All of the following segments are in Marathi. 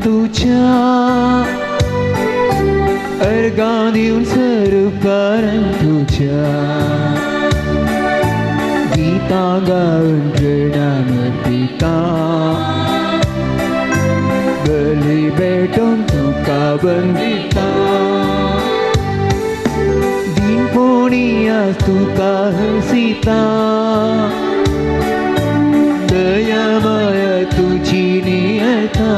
तुझ्या अर्घां देऊन स्वरूपानं तुझ्या गीता गाऊन प्रणामर्पिता बली भेटून तुका वंदिता दिनपोणी आज तुका हसिता दयामय तुझी नियता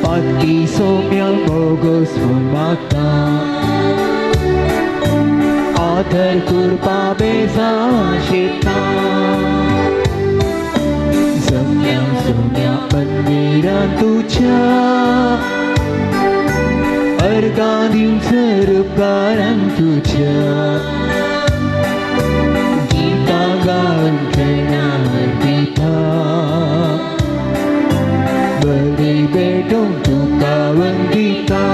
पातकी सौम्या भोगोस माता आदर कृपा बेसाशिता सौम्या सौम्या मंदिरा तुझ्या अर्घां देऊन स्वरूपानं तुझ्या गीता गाऊन प्रणामर्पिता बली भेटून तुका वंदिता.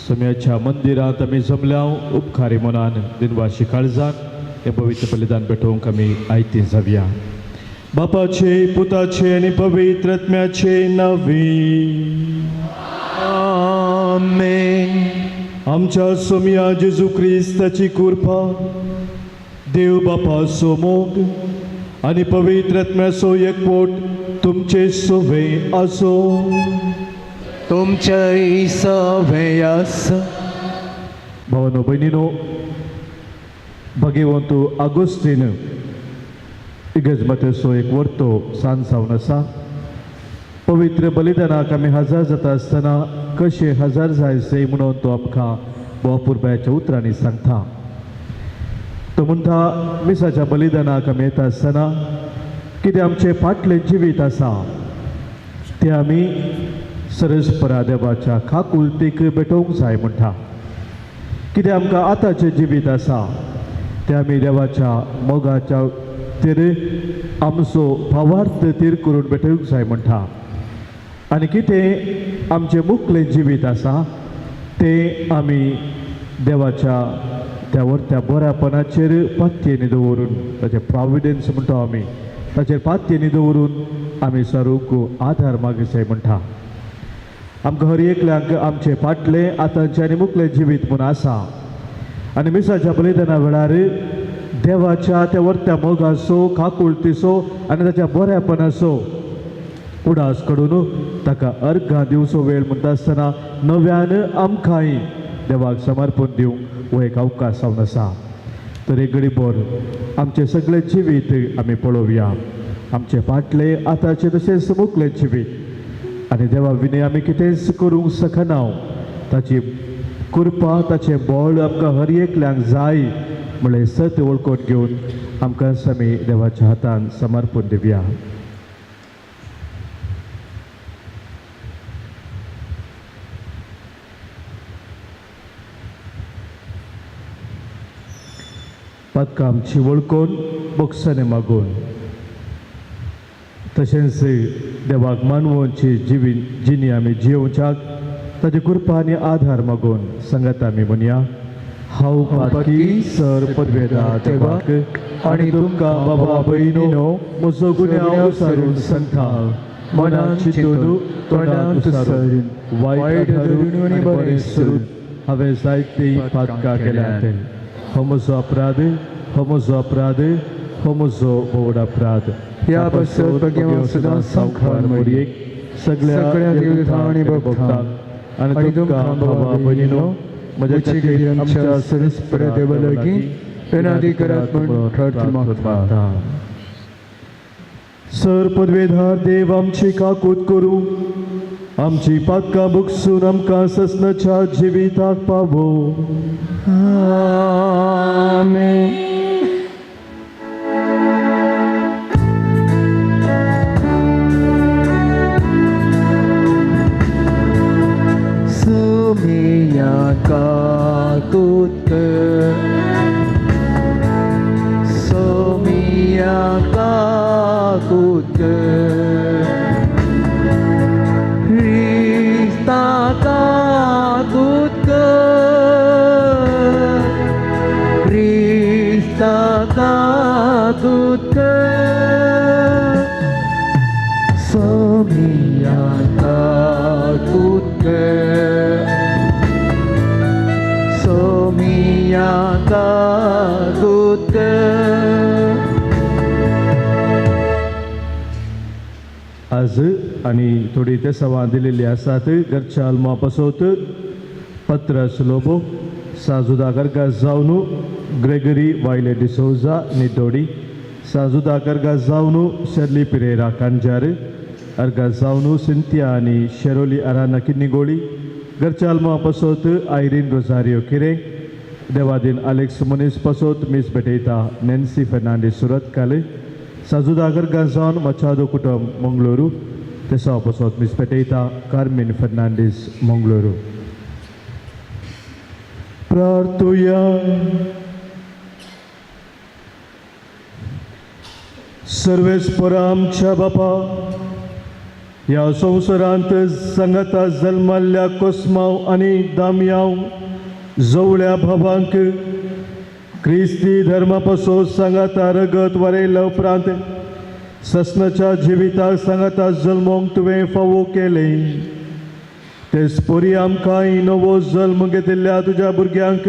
सम्याच्या मंदिरात आमी जमल्या उपकारी मनान दिनवाशी काळजान हे पवित्र बलिदान पेटोवंक आमी आयती जावया. बापाचे पुताचे आनी पवित्र आत्म्याचे नांवी. आमेन. आमच्या सोम्या जेजू क्रिस्ताची कृपा देव बापाचो मोग आनी पवित्र आत्म्याचो एकवट तुमचे सोवे आसो. तुमचेय सवे आसो. भावांनो भयणीनो, भगिवंतू आगोस्तीन इगर्ज एक वर्तो सांज सावन आसा. पवित्र बलिदानाक आमी हजर जाता आसतना कशे हजर जायचे म्हणून तो आमकां बोवापुरबायाच्या उतरांनी सांगता. तो म्हणटा मिसाच्या बलिदानाक आमी येता आसतना कितें आमचें फाटलें जिवीत आसा तें आमी सरस्परा देवाच्या खाकुलतेक भेटोवंक जाय म्हणटा. कितें आमकां आतांचें जिवीत आसा तें आमी देवाच्या मोगाच्या तेर आमचो भावार्थ तीर करून भेटूंक जाय म्हणटा. आनी कितें आमचें मुखलें जिवीत आसा तें आमी देवाच्या त्या वर्त्या बऱ्यापणाचेर पातयेनी दवरून ताचे प्रॉविडन्स म्हणटा आमी ताचेर पातयेनी दवरून आमी सारूंक आधार मागूंक जाय म्हणटा. आमकां हर एकल्यांक आमचें फाटलें आतांचें आनी मुखलें जिवीत म्हूण आसा. आनी मिसाच्या बलिदाना वेळार देवाच्या त्या वर्त्या मोगाचो काकुळतीचो आनी ताच्या बऱ्यापणाचो उडास कडून ताका अर्घां दिवचो वेळ म्हणटा आसतना नव्यान आमकांय देवाक समर्पण दिवंक हो एक अवकाश जावन आसा. तर एक घडीभर आमचें सगळें जिवीत आमी पळोवया. आमचें फाटलें आतांचें तशेंच मुखलें जिवीत आनी देवा विने आमी कितेंच करूंक शकना. ताची कृपा ताचें बळ आमकां हर एकल्यांक जाय म्हळ्यार सत्य वळखून घेवन आमकां आमी देवाच्या हातान समर्पण दिवया. पदकां आमची वळखून बोगसाने मागून तशेंच देवाक मानवोवची जिणी आमी जियोवच्याक ताची कृपा आनी आधार मागून सांगात आमी म्हणया. हांव पातकी सर पदवेदार देवाक आनी तुमकां बाबा भयणीनो म्हजो गुन्यांव सारून सांगता. मनान चिंतून तोंडान उसारून वायट धरून आनी बरें करून हांवें जायतीं पातकां केल्यात. हो म्हजो अपराध, हो म्हजो अपराध, हो म्हजो व्हड अपराध. ह्या बसत भगवान सदां संखार मोरयेक सगळ्या देवतां आनी भक्तांक आनी तुमकां बाबा भयणीनो म्हज्या खातीर आमच्या सरस्पर देवा लागीं अनादिकारात म्हूण प्रार्थना मागता. सर पदवेधार देव आमची काकूत करूं, आमची पातकां बुगसून आमकां ससनाच्या जिविताक पावो. आमेन. सोम्या काकूत, सोम्या काकूत, ख्रिस्ता काकूत, ख्रिस्ता काकूत, काकूत कर. आज आणि थोडी ते सवा दिलेली आसात. घरच्या आल्मा पासोत पत्रस Lobo साजुदागर गाजावनु Gregory वायले D'Souza निडोडी साजुदागर गाजावनु Shirley Pereira कांजार अर्गाजावनु Cynthia आणि शेरोली अराना किन्निगोळी घरच्या आल्मा पासोत आयरीन रोजारियो किरे देवादीन अलेक्स मुनीस पासोत मिस बेटेता नॅन्सी फर्नांडीस सुरत काले साजुदागर गाजावन मचादो कुटुंब मंगळूरू तेसा पासोत मिस बेटेता कार्मिन फर्नांडीस मंगळूरू. प्रार्थुया. सर्वेस्परा आमच्या बापा, या संवसारांत संगता जल्माल्ल्या कोस्माव आणि दामयाव जवळ्या भावांक क्रिस्ती धर्मापासून सांगाता रगत वरयल्या उपरांत ससनाच्या जिविताक सांगाता जल्मोंक तुवें फावो केले. तेच परी आमकां नवो जल्म घेतिल्ल्या तुज्या भुरग्यांक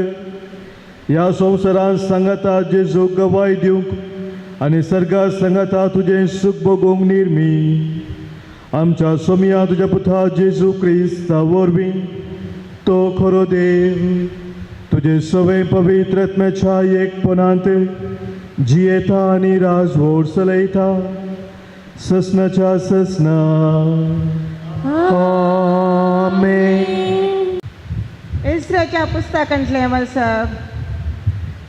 ह्या संवसारांत सांगाता जेजू गवाय दिवंक आनी सर्गांत सांगाता तुजें सुख भोगूंक निर्मी. आमच्या सोमिया तुज्या पुता जेजू क्रिस्ता वरवीं तो खरो देव तुजे सवय पवित्र आत्म्याच्या एकपणांत जियेता आनी राजवट चलयता ससनाच्या ससना. आमेन. इस्राच्या पुस्तकांतले वचप.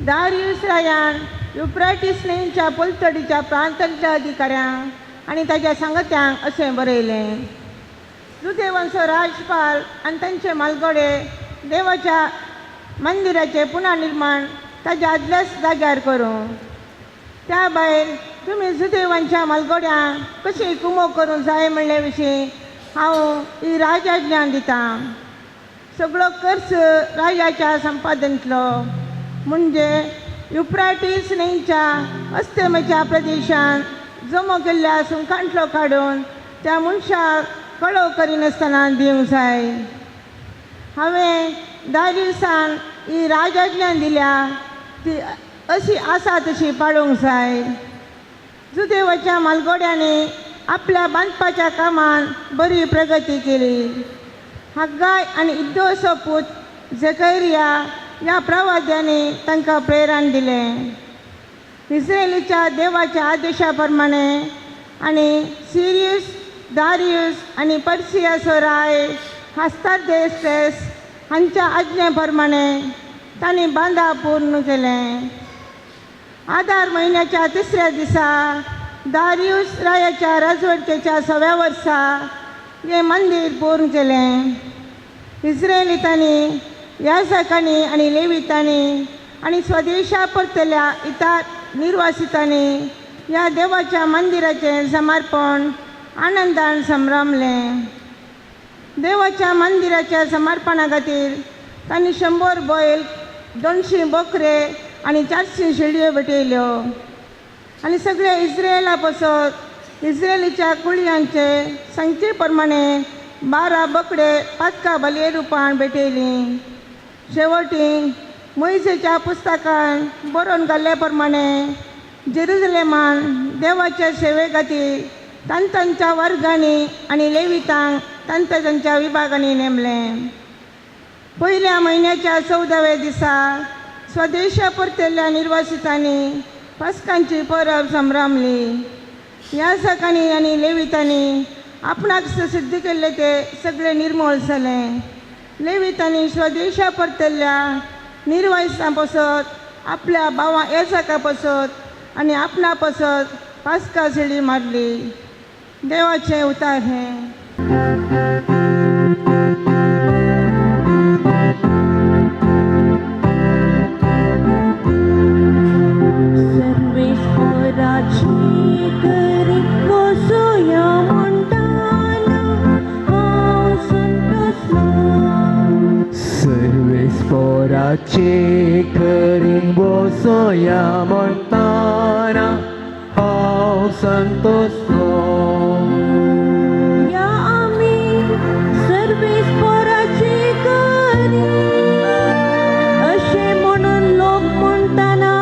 दारियुस रायान युफ्राटीस न्हंयच्या पलतडीच्या प्रांतांतल्या अधिकाऱ्यांक आनी ताच्या सांगत्यांक अशें बरयलें. जुदे वंशो राजपाल आनी तांचे मालगडे देवाच्या मंदिराचें पुनर्निर्माण ताच्या आदल्याच जाग्यार करूं. त्या भायर तुमी जुदे वंशा मालगड्यांक कशी कुमोग करूं जाय म्हणले विशीं हांव ही राजाज्ञा दितां. सगळो खर्च राजाच्या संपादनांतलो म्हणजे युफ्राटीस न्हंयच्या अस्तमेच्या प्रदेशांत जमो केल्ल्या सुंकांतलो काडून त्या मनशाक कळव करिनासतना दिवंक जाय. हांवें दारियुसान ही राजाज्ञा दिल्या ती अशी आसा तशी पाळूंक जाय. जुदे वच्या मालगड्यांनी आपल्या बांदपाच्या कामान बरी प्रगती केली. हग्गाय आनी इद्दोचो पूत झकरिया ह्या प्रवाद्यांनी तांकां प्रेरण दिलें. इस्रायेलीच्या देवाच्या आदेशा प्रमाणे आनी सिरियस दारियुस आनी पर्सियाचो राय हास्तादेस्तेस हांच्या आज्ञे प्रमाणे तांणी बांदा पूर्ण केलें. आदार म्हयन्याच्या 3ऱ्या दिसा दारियुस रायाच्या राजवटीच्या 6व्या वर्सा हें मंदिर पूर्ण केलें. इस्रायेलीतांनी याजकांनी आनी लेवितांनी आनी स्वदेशा परतल्या इतर निर्वासितांनी ह्या देवाच्या मंदिराचें समर्पण आनंदान संभ्रमलें. देवाच्या मंदिराच्या समर्पणा खातीर तांणी 100 बैल 200 बोकरे आनी 400 शेळयो भेटयल्यो. आनी सगळे इस्रायेला पासत इस्रायेलीच्या कुळयांचे संख्ये प्रमाणे 12 बोकडे पातका बलये रुपान भेटयलीं. शेवटी मोइसेच्या पुस्तकान बरोवन घाल्ले प्रमाणे जेरुसलेमान देवाच्या सेवे खातीर तांच्या वर्गांनी आनी लेवितांक तांच्या विभागांनी नेमलें. पयल्या म्हयन्याच्या 14व्या दिसा स्वदेशा परतेल्ल्या निर्वासितांनी पास्कांची परब संभ्रमली. याजकांनी आनी लेवितांनी आपणाक सिद्ध केल्ले ते सगळे निर्मूळ जाले. लेवितांनी स्वदेशा परतेल्ल्या निर्वासितां पासत आपल्या भावा याजका पासत आनी आपणा पासत पास्का शेळी मारली. देवाचें उतार हें. सर्वेस्पराचे करीन बसोया म्हणटाना हांव संतोषलो. या आमी सर्वेस्पराचे करी अशें म्हणून लोक म्हणटाना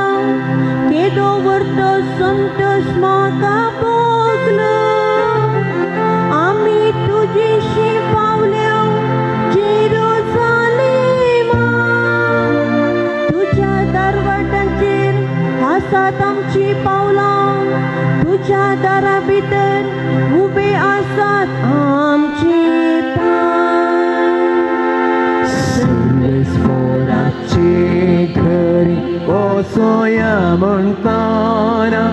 विश्वास म्हाका भोगलो आमी तुजेशी पावल्यो जेरुसालेमा तुज्या दरवटांचेर आसात आमची पावलां तुज्या दारा भितर उबे आसात आमचे पांय सर्वेस्पराचे घरी वसोया म्हणटाना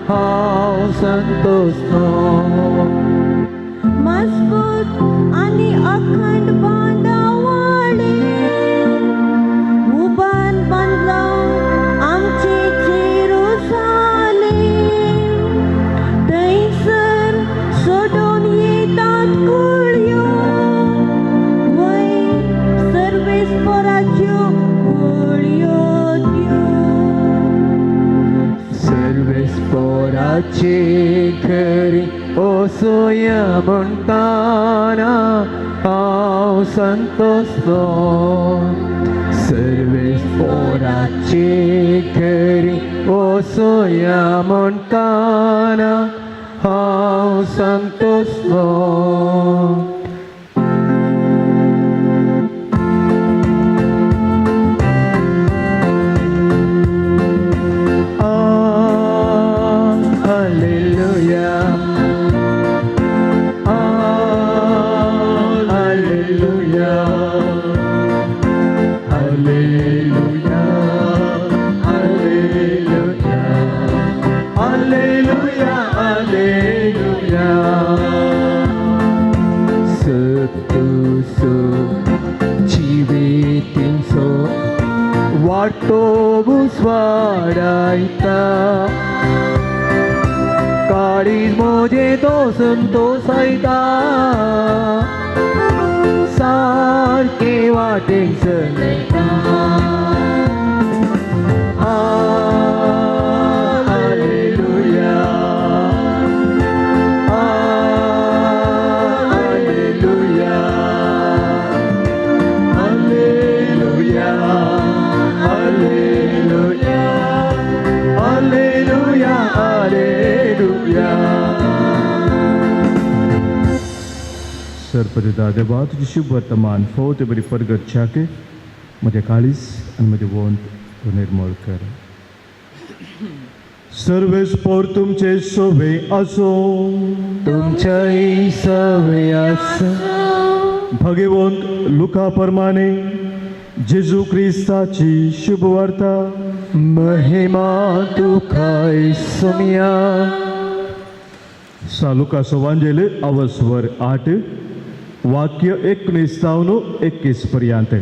हांव संतोसलो मजबूत आनी अखंड बांदावळी उबान बांदलो आमचे जेरुसालेम थंयसर सोडून येतात कुळयो वय सर्वेस्पराच्यो कुळयो त्यो सर्वेस्पराचे घरी वसोया म्हणटाना हांव संतोसलो सर्वेस्पराचे घरी वसोया म्हणटाना हांव संतोसलो Svarayta Karis moje dosun tosaita Sarke wating seneta सरपरिदा देवा तुझी शुभ वर्तमान फोत बरी परगत छाके म्हजे काळीस आणि म्हजे वंत तूं निर्मळ कर सर्वेस्पोर तुमचे सोवे असो तुमच्याही सवे आसो भगवंत लुका प्रमाणे जेजू क्रिस्ताची शुभ वार्ता महिमा तुका सुमिया सालुका सोवांजेले अवस्वर 8 वाक्य 19 पर्यंत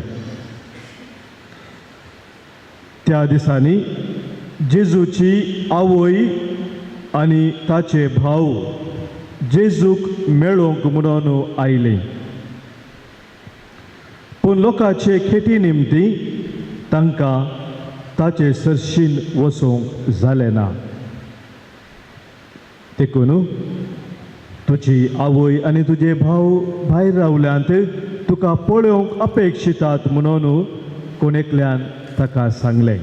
त्या दिसांनी जेजूची आवय आनी ताचे भाव जेजूक मेळोंक म्हणून आयले पूण लोकांचे खेटी निमती तांकां ताचे सरशीन वचोंक जालें ना देखून तुजी आवय आनी तुजे भाव भायर रावल्यांत तुका पळोवंक अपेक्षितात म्हणून कोणेकल्यान ताका सांगलें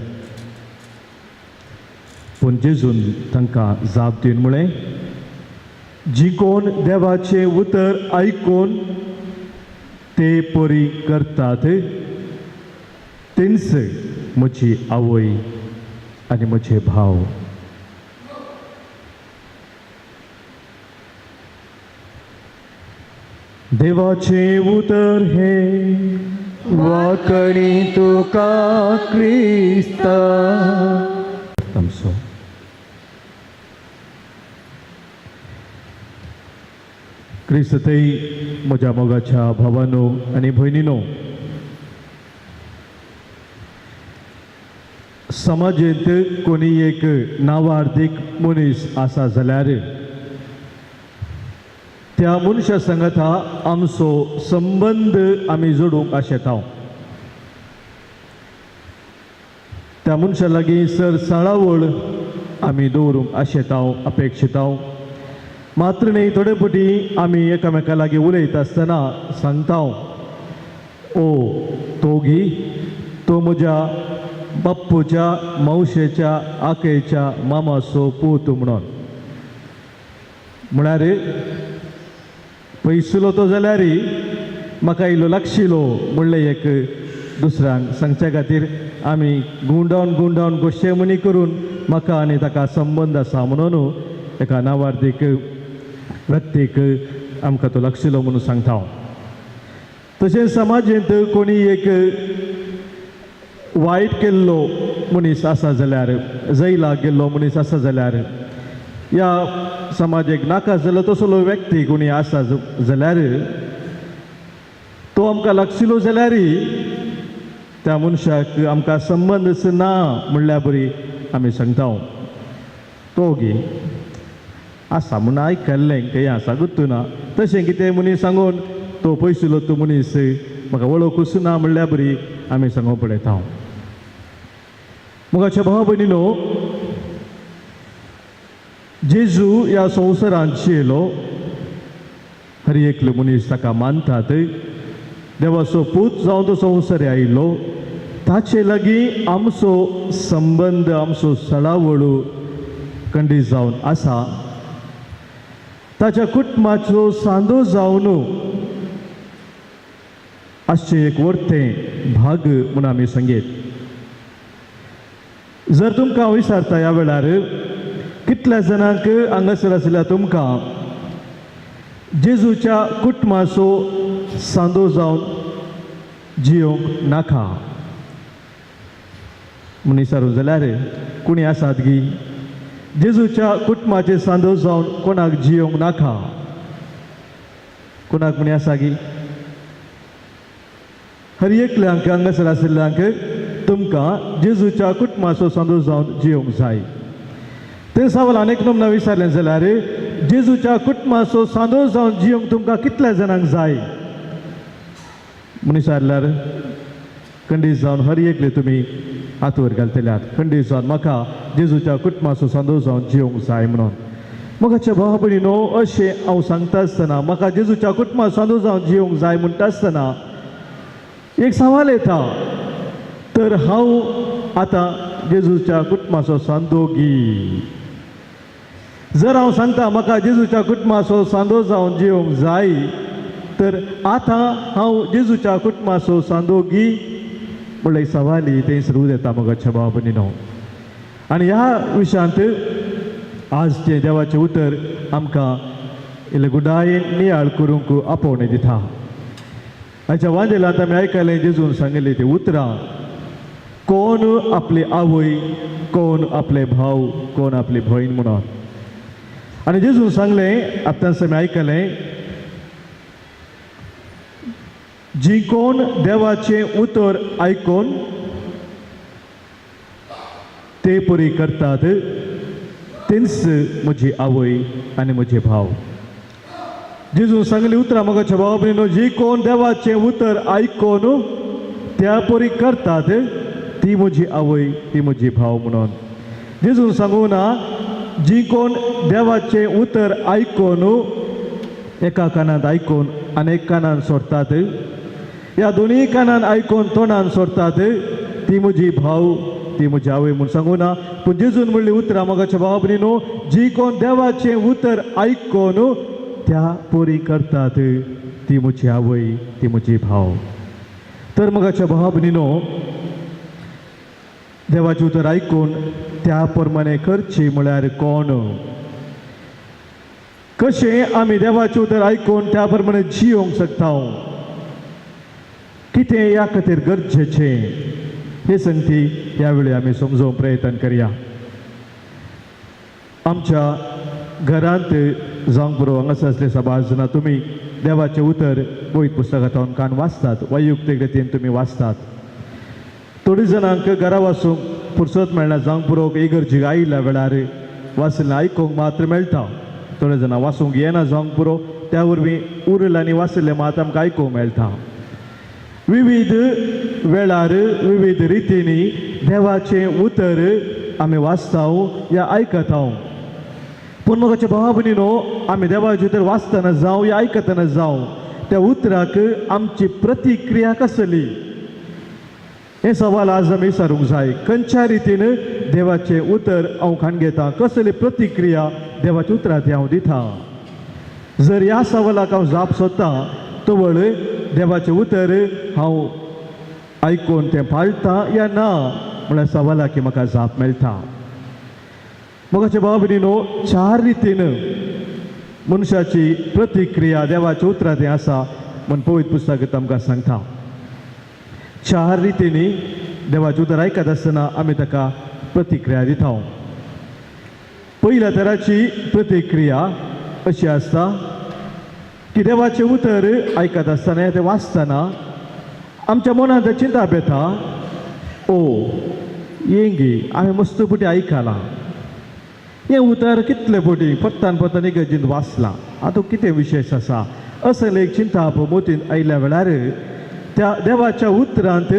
पूण जेजून तांकां जाप दिवन म्हळें जी कोण देवाचें उतर आयकून ते परी करतात तेंच म्हजी आवय आनी म्हजे भाव देवाचे उतर हे वाकणी तुका क्रिस्ता तमसो क्रिस्तई म्हज्या मोगाच्या भावांनो आनी भयणीनो समाजेंत कोणी एक नावार्थीक मनीस आसा जाल्यार त्या मनशा संगत आमचो संबंध आमी जोडूंक आशेताव त्या मनशा लागीं सरसाळावळ आमी दवरूंक आशेताव अपेक्षिताव मात्र न्ही थोडे फावटी आमी एकामेका लागीं उलयता आसतना सांगताव ओ तोगी तो म्हज्या बाप्पूच्या मावशेच्या आकेच्या मामाचो पूत म्हणून म्हळ्यार पयसुलो तो जाल्यार म्हाका इल्लो लागशिलो म्हणलें एक दुसऱ्यांक सांगच्या खातीर आमी गुंडावन गोश्टे मनी करून म्हाका आनी ताका संबंद आसा म्हणून एका नावार्थीक व्यक्तीक आमकां तो लागशिलो म्हणून सांगता हांव. तशेंच समाजींत कोणी एक वायट केल्लो मनीस आसा जाल्यार जैलाक गेल्लो मनीस आसा जाल्यार या समाजाक नाका जालो तसलो व्यक्ती कोणी आसा जाल्यार तो आमकां लागशिलो जाल्यार त्या मनशाक आमकां संबंद ना म्हणल्यार बरी आमी सांगता. तो गे आसा म्हूण आयकल्लें खंय आसा गुत्तू ना तशें कितें मनीस सांगून तो पयसुलो तो मनीस म्हाका वळखूच ना म्हणल्यार बरी आमी सांगूं पळयता. मुगाच्या भाव भयणीनो, जेजू ह्या संवसारांत येयलो, हर एकलो मनीस ताका मानतात. देवाचो पूत जावन तो संवसार आयिल्लो, ताचे लागीं आमचो संबंद आमचो सळावळू खंडीत जावन आसा. ताच्या कुटुंबाचो सांदो जावन अशें एक व्हडलें भाग म्हूण आमी सांगीत. जर तुमकां हांव विचारता ह्या वेळार कितल्या जाणांक हांगासर आसल्या तुमकां जेजूच्या कुटुंबाचो सांदो जावन जियोंक नाका म्हूण विचारूं जाल्यार कोणी आसात गी जेजूच्या कुटुंबाचे सांदो जावन कोणाक जियोंक नाका? कोणाक म्हणी आसा गी? हर एकल्यांक हांगासर आशिल्ल्यांक तुमकां जेजूच्या कुटुंबाचो सांदो जावन जियोंक जाय. ते सवाल आनीक तुमकां विचारलें जाल्यार जेजूच्या कुटुंबाचो सांदो जावन जियोंक तुमकां कितल्या जाणांक जाय म्हूण विचारल्यार खंडीत जावन हर एकले तुमी हात वयर घालतल्यात. खंडीत जावन म्हाका जेजूच्या कुटुंबाचो सांदो जावन जियोंक जाय म्हणून. म्हाकाच्या भाव भयणीनो, अशें हांव सांगता आसतना म्हाका जेजूच्या कुटुंबाचो सांदो जावन जियोंक जाय म्हणटा आसतना एक सवाल येता, तर हांव आतां जेजूच्या कुटुंबाचो सांदो गी. जर हांव सांगता म्हाका जेजूच्या कुटुंबाचो सांदो जावन जियोंक जाय, तर आतां हांव जेजूच्या कुटुंबाचो सांदो गी म्हणल्यार सवाली थंय सुरू येता म्हाकाच्या भाव भयणीनो. आनी ह्या विशयांत आजचें देवाचें उतर आमकां इल्लें गुडायेन नियाळ करूंक आपोवणें दिता. हाच्या वांजेलांत आमी आयकलें जेजून सांगिल्लीं तीं उतरां, कोण आपली आवय, कोण आपले भाव, कोण आपली भयण म्हणून. आनी जेजून सांगलें, आतांच आमी आयकलें, जी कोण देवाचें उतर आयकून ते परी करतात तीच म्हजी आवय आनी म्हजे भाव. जेजून सांगली उतरां म्हाकाच्या भाव भयणीनो, जी कोण देवाचें उतर आयकून त्या परी करतात ती म्हजी आवय, ती म्हजी भाव म्हणून. जेजून सांगू ना, जी कोण देवाचें उतर आयकून एका कानांत आयकून आनीक कानान सोडतात, ह्या दोनी कानान आयकून तोंडान सोडतात, ती म्हजी भाव, ती म्हजी आवय म्हूण सांगू ना. पूण जेजून म्हणली उतरां म्हाकाच्या भाव भयणीनो, जी कोण देवाचें उतर आयकून त्या परी करतात ती म्हजी आवय, ती म्हजी भाव. तर म्हाकाच्या भाव भयणीनो, देवाचें उतर आयकून त्या प्रमाणे करची म्हळ्यार कोण? कशें आमी देवाचें उतर आयकून त्या प्रमाणे जियोंक शकता? कितें ह्या खातीर गरजेचें हे संगती ह्या वेळी आमी समजोवंक प्रयत्न करया. आमच्या घरांत जावंक बरो हांगासर आसले सभास जाणां तुमी देवाचें उतर पळयत पुस्तकांतल्यान कान वाचतात, वैयक्तीक रितीन तुमी वाचतात. थोडी जाणांक घरा वाचूंक फुरसत मेळना, जावंक बरो इगर्जेक आयिल्ल्या वेळार वाचलें आयकूंक मात्र मेळटा. थोडे जाणां वाचूंक येना जावंक बरो, त्या वरवीं उरलें आनी वाचलें मात आमकां आयकूंक मेळटा. विविध वेळार विविध रितींनी देवाचें उतर आमी वाचता या आयकता. पूण म्हाकाच्या भावा भयणीनो, आमी देवाचें उतर वाचतना जावं या आयकतना जावं त्या उतराक आमची प्रतिक्रिया कसली हे सवाल आज आमी विचारूंक जाय. खंयच्या रितीन देवाचें उतर हांव खाण घेता, कसली प्रतिक्रिया देवाच्या उतरांत हांव दिता. जर ह्या सवालाक हांव जाप सोदतां तवळ देवाचें उतर हांव आयकून तें पाळटां या ना म्हळ्यार सवालाक म्हाका जाप मेळटा. मोगाचे भाव भयणीनो, 4 रितीन मनशाची प्रतिक्रिया देवाच्या उतरांत आसा म्हण पवित्र पुस्तकांत आमकां सांगता. 4 रितींनी देवाचें उतर आयकत आसतना आमी ताका प्रतिक्रिया दिता. पयल्या तराची प्रतिक्रिया अशी आसता की देवाचें उतर आयकत आसतना तें वाचतना आमच्या मनांत चिंता येता, ओ येंगी हांवें मस्त पुटी आयकलां, हें उतर कितले पुटी पत्तान इगर्जींत वाचलां, हातूंत कितें विशेश आसा असो एक चिंता मोतीन आयल्या वेळार त्या देवाच्या उतरांत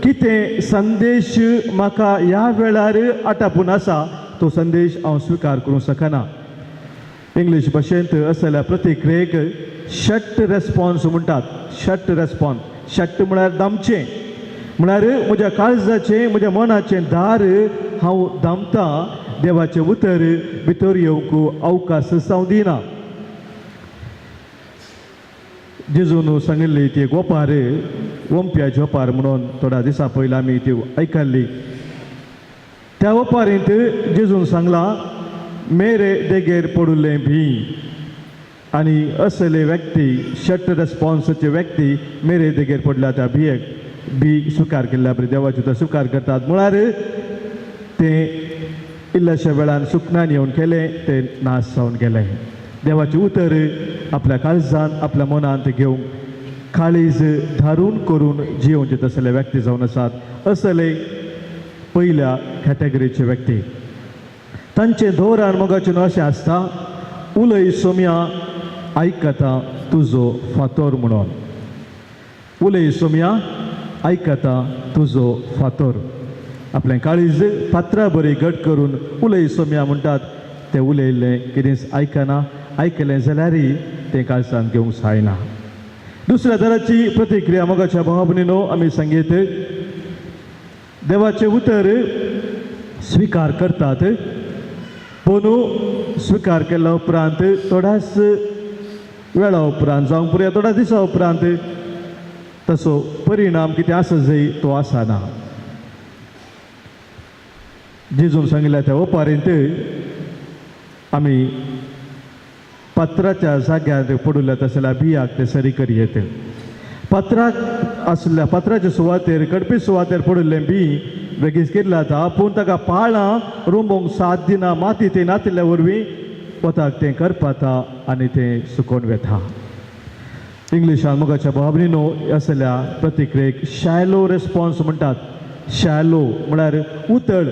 कितें संदेश म्हाका ह्या वेळार आटापून आसा तो संदेश हांव स्विकार करूंक शकना. इंग्लीश भाशेंत असल्या प्रतिक्रियेक शट रेस्पॉन्स म्हणटात. शट रेस्पॉन्स, शट म्हळ्यार दामचें, म्हळ्यार म्हज्या काळजाचें म्हज्या मनाचें दार हांव दामतां, देवाचें उतर भितर येवंक अवकाश जावं दिना. जेजून सांगिल्ली ती एक ओपार, ओंप्याची ओपार म्हणून थोड्या दिसा पयलीं आमी ती आयकल्ली. त्या ओपारींत जेजून सांगलां, मेरे देगेर पडुल्लें भी. आनी असले व्यक्ती, शट रेस्पॉन्सचे व्यक्ती मेरे देगेर पडल्या त्या भियेक बी स्विकार केल्ल्या बरी देवाचे उतर स्विकार करतात. म्हळ्यार तें इल्ल्याशा वेळान सुखनान येवन केलें तें नाश जावन गेलें. देवाचें उतर आपल्या काळजांत आपल्या मनांत घेवंक काळीज धारून करून जिवंचे तसले व्यक्ती जावन आसात. असले पयल्या कॅटेगरीचे व्यक्ती. तांचे धोरण मोगाचें अशें आसता, उलय सोम्या आयकता तुजो फातोर म्हणून. उलय सोम्या आयकता तुजो फातोर. आपलें काळीज पात्रां बरी घट करून उलय सोम्या म्हणटात. तें उलयल्लें कितें आयकना, आयकलें जाल्यारय तें काळजांत घेवंक जायना. दुसऱ्या तराची प्रतिक्रिया मोगाच्या भाव भयणीनो आमी सांगीत, देवाचें उतर स्विकार करतात, पूण स्विकार केल्या उपरांत थोड्याच वेळा उपरांत जावं पुऱ्या थोड्या दिसा उपरांत तसो परिणाम कितें आसा जंय तो आसना. जेजून सांगिल्ल्या त्या ओपारींत आमी पत्राच्या जाग्यार पडुल्ल्या तसल्या बियाक ते सरी करयेत. पत्राक आसल्या पत्राच्या सुवातेर कडपी सुवातेर पडुल्लें बी बेगीस केल्लें जाता, पूण ताका पाळां रोंबोंक 7 दिनां माती ते नातिल्ल्या वरवीं वताक तें करपाता आनी तें सुकोवन वेता. इंग्लिशान मोगाच्या भावनीनो असल्या प्रतिक्रियेक शॅलो रेस्पॉन्स म्हणटात. शॅलो म्हळ्यार उतळ,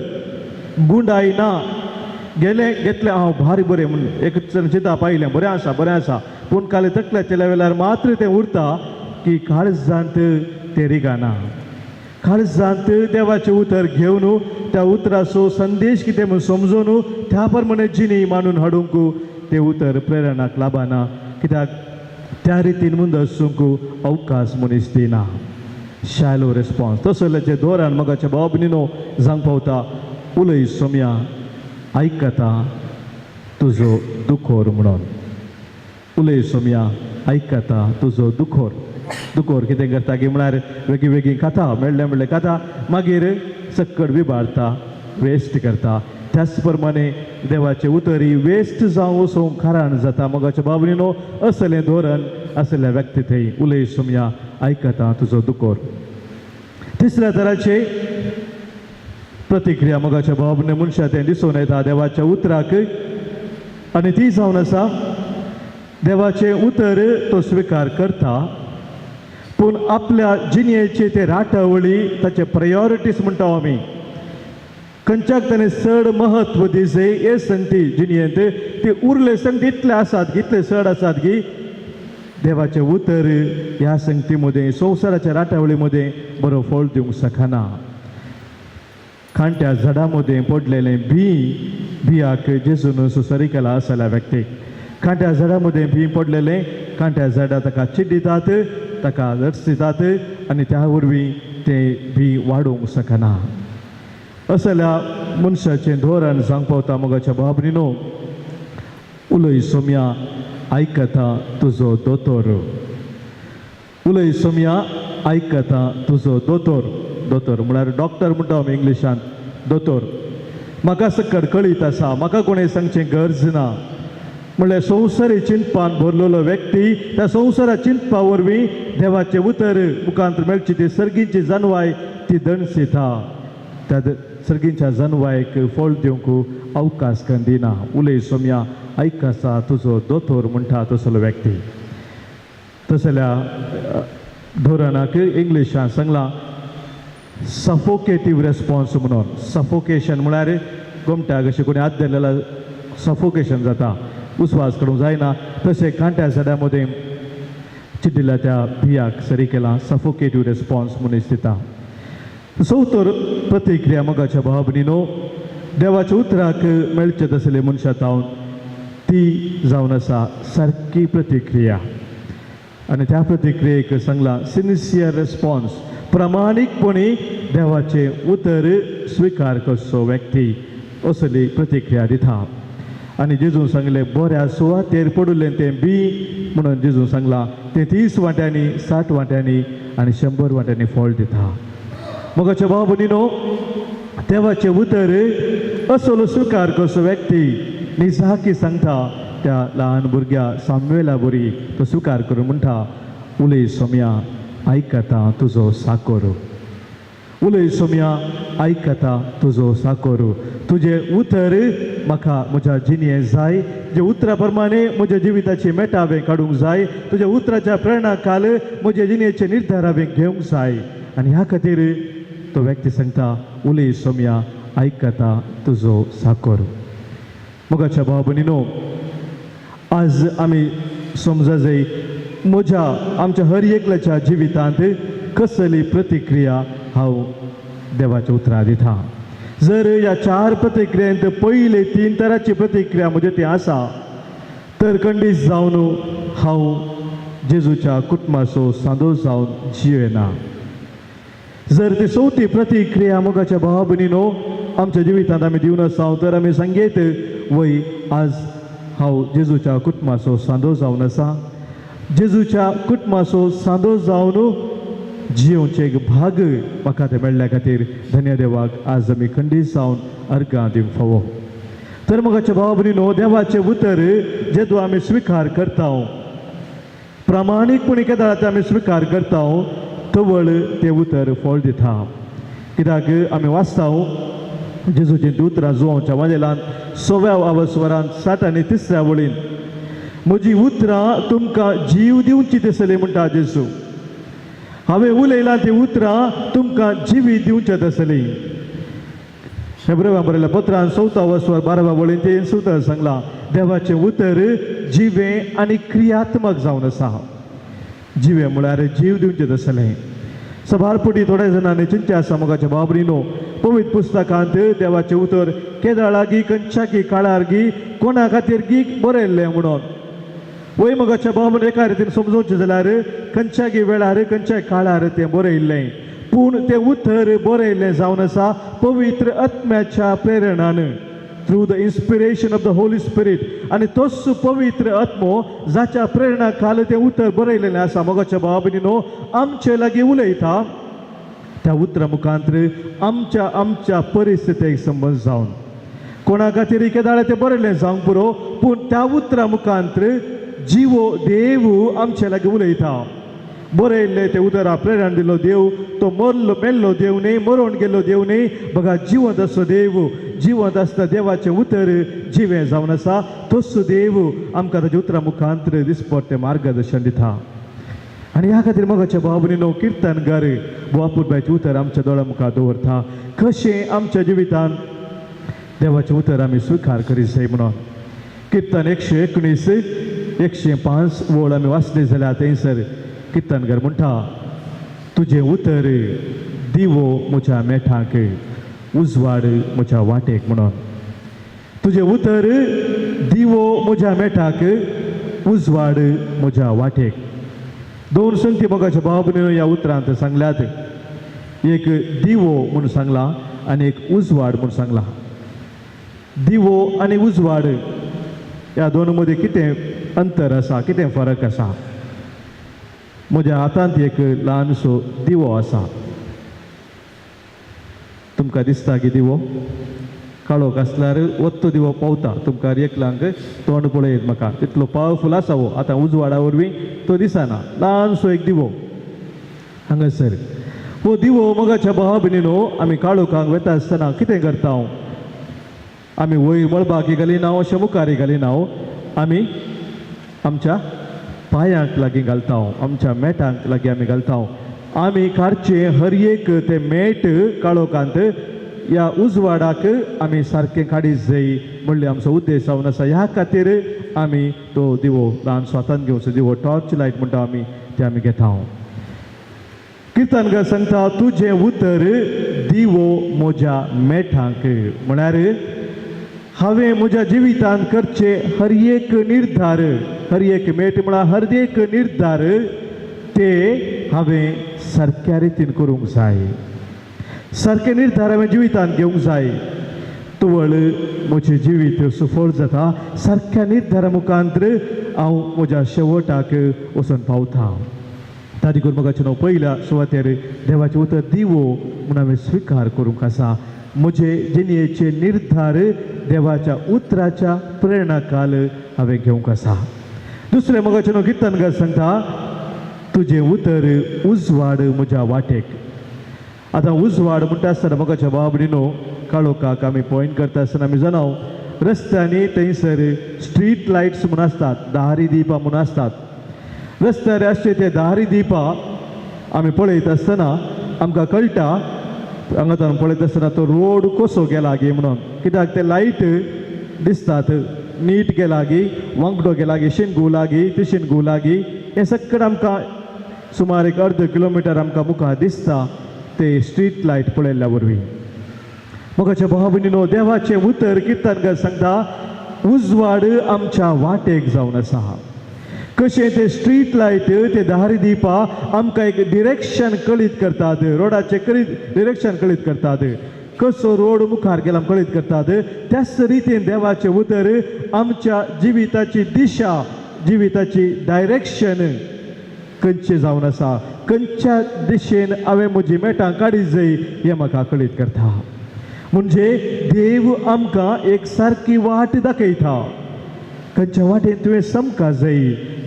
गुंडाय ना. गेलें घेतलें हांव भारी बरें म्हूण एक चिंता पाहिलें बरें आसा, पूण काल तकल्या तेल्या वेळार मात्र तें उरता की काळजांत तें रिगाना. काळजांत देवाचें उतर घेवन त्या उतराचो संदेश कितें म्हूण समजून त्या प्रमाणे जिणी मांडून हाडूंक तें उतर प्रेरणाक लाभना. कित्याक त्या रितीन मुंदसूंक अवकाश मनीस दिना. शॅलो रेस्पॉन्स तसल्याचें धोरण मोगाच्या भाव भयणीनो जावंक पावता. उलय सोम्या आयकता तुजो दुखोर म्हणून. उलय सोम्या आयकता तुजो दुखोर. दुखोर कितें करता की म्हळ्यार वेगळी कथा मेळ्ळे कथा मागीर सक्कड विबाडटा, वेस्ट करता. त्याच प्रमाणे देवाचें उतरी वेस्ट जावं वचोंक कारण जाता. मोगाच्या भाव भयणीनो असलें धोरण असल्या व्यक्ती थंय. उलय सोम्या आयकता तुजो दुखोर. तिसऱ्या तराचे प्रतिक्रिया मोगाच्या भाव भयणी मनशां तें दिसून येता देवाच्या उतराक, आनी ती जावन आसा देवाचें उतर तो स्विकार करता, पूण आपल्या जिणेची ते राटावळी ताचे प्रायोरिटीज म्हणटा आमी खंयच्याक ताणें चड महत्व दिसे हे संगती जिणेंत ते उरले संगती इतले आसात इतले चड आसात की देवाचें उतर ह्या संगती मदें संवसाराच्या राटावळी मदें बरो फळ दिवंक शकना. खांट्या झाडा मदें पडलेलें बियाक जेजून सुसरी केला असल्या व्यक्तीक. खांट्या झाडा मदें बी पडलेलें, खांट्या झाडां ताका चिड्डितात, ताका रचतात आनी त्या वरवीं तें बी वाडूंक शकना. असल्या मनशाचें धोरण जावंक पावता मोगाच्या भाव भयणीनो. उलय सोम्या आयकता तुजो दोतोर. उलय सोम्या आयकता तुजो दोतोर. दोतोर म्हळ्यार डॉक्टर म्हणटा आमी इंग्लिशान दोतोर. म्हाका सकट कळीत आसा, म्हाका कोणें सांगचें गरज ना. म्हणल्यार संवसारी चिंतपान भरलेलो व्यक्ती त्या संवसारा चिंतपा वरवीं देवाचें उतर मुखांत मेळची ती सर्गींची जानवाय ती दणसिता. त्या सर्गींच्या जानवायक फळ दिवंक अवकाश करून दिना. उलय सोम्या आयकता तुजो दोतोर म्हणटा तसलो व्यक्ती. तसल्या धोरणाक इंग्लिशान सांगलां सफोकेटीव रेस्पॉन्स म्हणून. सफोकेशन म्हळ्यार गोमट्याक अशें कोणी हात धरलेला सफोकेशन जाता, उस्वास करूंक जायना. तशें कांट्या झाडा मदें चिड्डिल्ल्या त्या भियाक सरी केला. सफोकेटीव रेस्पॉन्स म्हणून दिता. चवथोर प्रतिक्रिया मोगाच्या भावा भयणीनो, देवाच्या उतराक मेळचे तसले मनशां ती जावन आसा सारकी प्रतिक्रिया. आनी त्या प्रतिक्रियेक सांगलां सिन्सियर रेस्पॉन्स. प्रामाणीकपणी देवाचें उतर स्विकार करचो व्यक्ती असली प्रतिक्रिया दिता. आनी जेजून सांगलें बऱ्या सुवातेर पडुल्लें तें बी म्हणून जेजून सांगलां तें 30 वांट्यांनी 60 वांट्यांनी आनी 100 वांट्यांनी फळ दिता. मोगाच्या भाव भयणीनो, देवाचें उतर असलो स्विकार करचो व्यक्ती निजाकी सांगता त्या ल्हान भुरग्या सामुएला बरी तो स्विकार करून म्हणटा उलय सोम्या आयकता तुजो साकोर. उलय सोम्या आयकता तुजो साकोर. तुजें उतर म्हाका म्हज्या जिणें जाय. जे उतरा प्रमाणे म्हज्या जिविताची मेट हांवें काडूंक जाय. तुज्या उतराच्या प्रेरणा खाल म्हज्या जिणेचे निर्धार हांवें घेवंक जाय. आनी ह्या खातीर तो व्यक्ती सांगता उलय सोम्या आयकता तुजो साकोर. मोगाच्या भाव भयणीनो, आज आमी समजा जाय म्हज्या आमच्या हर एकल्याच्या जिवितांत कसली प्रतिक्रिया हांव देवाच्या उतरां दिता. जर ह्या 4 प्रतिक्रियांत पयले 3 तरांची प्रतिक्रिया म्हजे ती आसा तर खंडीत जावन हांव जेजूच्या कुटुंबाचो सांदो जावन जियेना. जर ती 4थी प्रतिक्रिया मोगाच्या भावा भयणीनो आमच्या जिवितांत आमी दिवन आसा तर आमी सांगीत वय आज हांव जेजूच्या कुटुंबाचो सांदो जावन आसा. जेजूच्या कुटुंबाचो सांदो जावन जियोवचे एक भाग म्हाका ते मेळ्ळ्या खातीर धन्य देवाक आज आमी खंडीत जावन अर्गां दिवंक फावो. तर मोगाच्या भावा भयणीनो, देवाचें उतर जेदो आमी स्विकार करता प्रामाणीकपणी केदार आमी स्विकार करता तवळ तें उतर फळ दिता. कित्याक आमी वाचता जेजूचें उतरां जुवांच्या वाजेलान 6व्या आवस्वरांत 60 आनी 3ऱ्या वळीन म्हजी उतरां तुमकां जीव दिवची दिसली म्हणटा जेजू. हांवें उलयलां ती उतरां तुमकां जिवीत दिवचें दिसली. हेब्रेवांक बरयल्या पत्रान 4था आवस्वर 12व्या वळीन तें सुतर सांगलां देवाचें उतर जिवें आनी क्रियात्मक जावन आसा. जिवें म्हळ्यार जीव दिवचें दिसलें. सभारपुटी थोड्या जाणांनी चिंते आसा मोगाच्या भावा भयणीनो, पवित्र पुस्तकांत देवाचें उतर केदार लागीं खंयच्याकी काळार गी कोणा खातीर गी बरयल्लें म्हणून. वय मोगाच्या भावा भयणीनो, एका रितीन समजोवचें जाल्यार खंयच्याकी वेळार खंयच्याय काळार तें बरयल्लें पूण तें उतर बरयल्लें जावन आसा पवित्र आत्म्याच्या प्रेरणान through the inspiration of the Holy Spirit. आनी तोच पवित्र आत्मो जाच्या प्रेरणा खाल तें उतर बरयलेलें आसा. मोगाच्या भावा भयणीनो, आमचे लागीं उलयता त्या उतरा मुखांतर आमच्या परिस्थितीक संबंद जावन कोणा खातीर केदार तें बरयलें जावंक पुरो पूण त्या उतरा मुखांतर जिवो देव आमचे लागीं उलयता. बरयल्लें तें उतरां प्रेरण दिलो देव तो मेल्लो देव न्ही, मरोवन गेल्लो देव न्ही, बघा जिवंत असो देव. जिवंत आसता देवाचें उतर जिवें जावन आसा. तोच देव आमकां ताच्या उतरां मुखांतर दिसपट्टें मार्गदर्शन दिता. आनी ह्या खातीर मोगाच्या भावा भयणीनो, किर्तनकार बुआपुरबायचें उतर आमच्या दोळ्या मुखार दवरता कशें आमच्या जिवितांत देवाचें उतर आमी स्विकार करीत जाय म्हणून. किर्तन 119 105 वळ आमी वाचली जाल्यार थंयसर किर्तनकार म्हणटा तुजें उतर दिवो म्हज्या मेठाक उजवाड म्हज्या वाटेक म्हणून. तुजें उतर दिवो म्हज्या मेठाक उजवाड म्हज्या वाटेक. 2 संगती मोगाच्या भावा भयणीनो ह्या उतरांत सांगल्यात. एक दिवो म्हणून सांगला आनी एक उजवाड म्हणून सांगला. दिवो आनी उजवाड ह्या दोन मदीं कितें अंतर आसा कितें फरक आसा म्हज्या हातांत एक ल्हानसो दिवो आसा तुमकां दिसता की दिवो काळोख आसल्यार वत्तो दिवो पावता तुमकां एकल्यांक तोंड पळयत म्हाका तितलो पावरफूल आसा हो आतां उजवाडा वरवीं तो दिसना ल्हानसो एक दिवो हांगासर हो दिवो मोगाच्या भावा भयणीनो आमी काळोखांक वेता आसतना कितें करता हांव आमी वयर मळबाक घालिना अशें मुखार घालिना आमी आमच्या पांयांक लागीं घालता आमच्या मेटांक लागीं आमी घालता आमी कारचे हर एक ते मेट काळोखांत ह्या उजवाडाक आमी सारकें काडीत जाय म्हणले आमचो उद्देश जावन आसा ह्या खातीर आमी तो दिवो ल्हानसो हातांत घेवचो दिवो टॉर्च लायट म्हणटा आमी ते आमी घेता किर्तनकार सांगता तुजें उतर दिवो म्हज्या मेठांक म्हळ्यार हांवें म्हज्या जिवितांत करचे हर एक निर्धार हर एक मेट म्हळ्यार हर एक निर्धार ते हांवें सारक्या रितीन करूंक जाय सारके निर्धार हांवें जिवितांत घेवंक जाय तुवळ म्हजें जिवीत सफळ जाता सारक्या निर्धारा मुखांतर हांव म्हज्या शेवटाक वचून पावता तारी करून म्हाका हांव पयल्या सुवातेर देवाचें उतर दिवो म्हूण हांवें स्विकार करूंक आसा म्हजे जिणेचे निर्धार देवाच्या उतराच्या प्रेरणाकाल हांवें घेवंक आसा दुसरें म्हाका हांव किर्तनकार सांगता तुजें उतर उजवाड म्हज्या वाटेक आतां उजवाड म्हणटा आसतना म्हाका भावा भयणीनो काळोखाक आमी पॉयंट करता आसतना आमी जाणाव रस्त्यांनी थंयसर स्ट्रीट लायट्स म्हूण आसतात दारी दिपां म्हूण आसतात रस्त्यार आसचे ते दारी दिपां आमी पळयत आसतना आमकां कळटा हांगाच्यान पळयत आसतना तो रोड कसो गेला गे म्हणून कित्याक ते लायट दिसतात नीट गे लागीं वांगडो गे लागीं शिनगू लागीं तिशिनगू लागीं हें सगळें आमकां सुमार एक अर्द किलोमिटर आमकां मुखार दिसता ते स्ट्रीट लायट पळयल्ल्या वरवीं म्हाका भावा भयणीनो देवाचें उतर किर्तनकार सांगता उजवाड आमच्या वाटेक जावन आसा कशें ते स्ट्रीट लायट ते दारी दिपां आमकां एक डिरेक्शन कळीत करतात रोडाचें डिरेक्शन कळीत करतात कसो रोड मुखार गेला कळीत करतात त्याच रितीन देवाचें उतर आमच्या जिविताची दिशा जिविताची डायरेक्शन खंयचें जावन आसा खंयच्या दिशेन हांवें म्हजी मेटां काडीत जाय हें म्हाका कळीत करता म्हणजे देव आमकां एक सारकी वाट दाखयता खंयच्या वाटेन तुवें समका जाय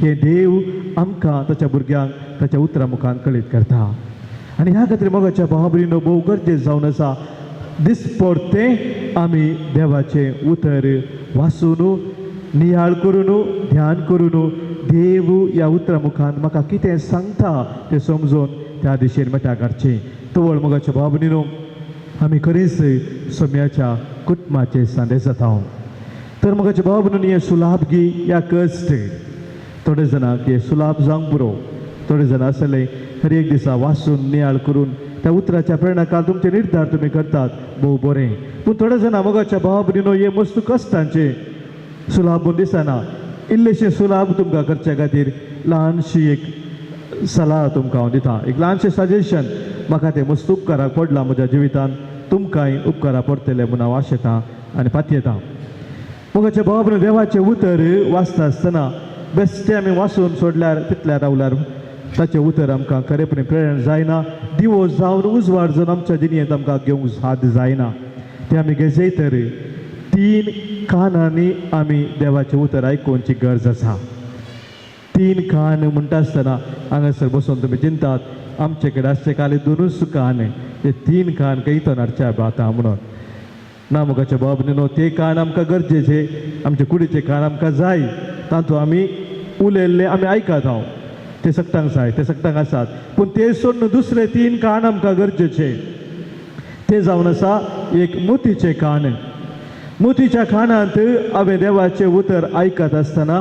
हें देव आमकां ताच्या भुरग्यांक ताच्या उतरा मुखार कळीत करता आनी ह्या खातीर मोगाच्या भावा भयणीनो भोव गरजेचें जावन आसा दिसपरतें आमी देवाचें उतर वाचून नियाळ करून ध्यान करून देव ह्या उतरा मुखार म्हाका कितें सांगता तें समजून त्या दिशेन मेटा काडचें तवळ मोगाच्या भावा भयणीनो आमी खरीच सोम्याच्या कुटुंबाचे सांडे जाता तर म्हाका भावा भयणीनो हें सुलाभगी या कश्ट थोडे जाणांक हे सुलाभ जावंक पुरो थोडे जाण आसले हर एक दिसा वाचून नियाळ करून त्या उतराच्या प्रेरणाकाल तुमचे निर्धार तुमी करतात भोव बरें पूण थोडे जाणां मोगाच्या भावा भयणीनो हे मस्त कश्टांचे सुलाभ म्हूण दिसना इल्लेशे सुलाभ तुमकां करचे खातीर ल्हानशी एक सलाह तुमकां हांव दिता एक ल्हानशें सजेशन म्हाका तें मस्त उपकाराक पडलां म्हज्या जिवितांत तुमकांय उपकाराक पडटलें म्हूण हांव आशेतां आनी पातयेतां मोगाच्या भावा भयणीनो देवाचें उतर वाचता आसतना बेश्टें आमी वाचून सोडल्यार तितल्यार रावल्यार ताचें उतर आमकां खरेपणी प्रेरण जायना दिवो जावन उजवाड जावन आमच्या जिणेंत आमकां घेवंक साद जायना तें आमी घेजय तर 3 कानांनी आमी देवाचें उतर आयकुवची गरज आसा 3 कान म्हणटा आसतना हांगासर बसून तुमी चिंतात आमचे कडेन आसचे खाली 2च कान ते 3 कान खंयतून हाडचे आता म्हणून ना मोगाच्या भावा भयणीनो ते कान आमकां गरजेचे आमचे कुडीचे कान आमकां जाय तातूंत आमी उलयल्ले आमी आयकात ते सगळ्यांक जाय ते सगळ्यांक आसात पूण ते सोडून दुसरे 3 कान आमकां गरजेचे ते जावन आसा एक मोतीचे कान मोतीच्या कानांत हांवें देवाचें उतर आयकत आसतना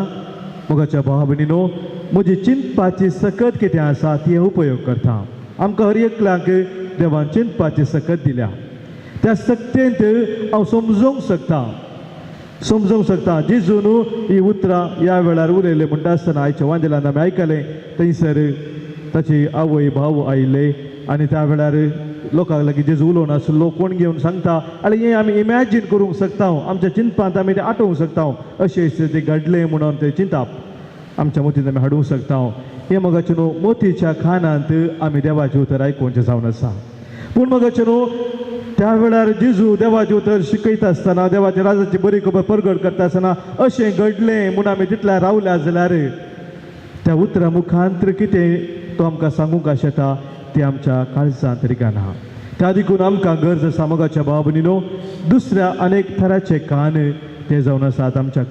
मोगाच्या भावा भयणीनो म्हजी चिंतपाची सकत कितें आसा ती उपयोग करता आमकां हर एकल्याक देवान चिंतपाची सकत दिल्या त्या सक्तेंत हांव समजूंक शकता जेजून ही उतरां ह्या वेळार उलयले म्हणटा आसतना आयच्या वांजेलान आमी आयकलें थंयसर ताची आवय भाव आयिल्ले आनी त्या वेळार लोकांक लागीं जेजू उलोवन आसलो कोण घेवन सांगता आनी हें आमी इमॅजीन करूंक शकता आमच्या चिंतपांत आमी तें आठोवंक शकता अशें तें घडलें म्हणून तें चिंतप आमच्या मोतीन आमी हाडूंक शकता हे मगाचे न्हू मोतीच्या खानांत आमी देवाचें उतर आयकुंचें जावन आसा पूण मगाचे न्हू त्या वेळार जेजू देवाचें उतर शिकयता आसतना देवाच्या राजाची बरी खबर परगट करता आसतना अशें घडलें म्हूण आमी तितल्या रावल्या जाल्यार त्या उतरा मुखांतर कितें तो आमकां सांगूंक आशेता तें आमच्या काळजांत रिगाना त्या देखून आमकां गरज आसा मोगाच्या भाव भयणीनो दुसऱ्या अनेक थराचे कान ते जावन आसात आमच्या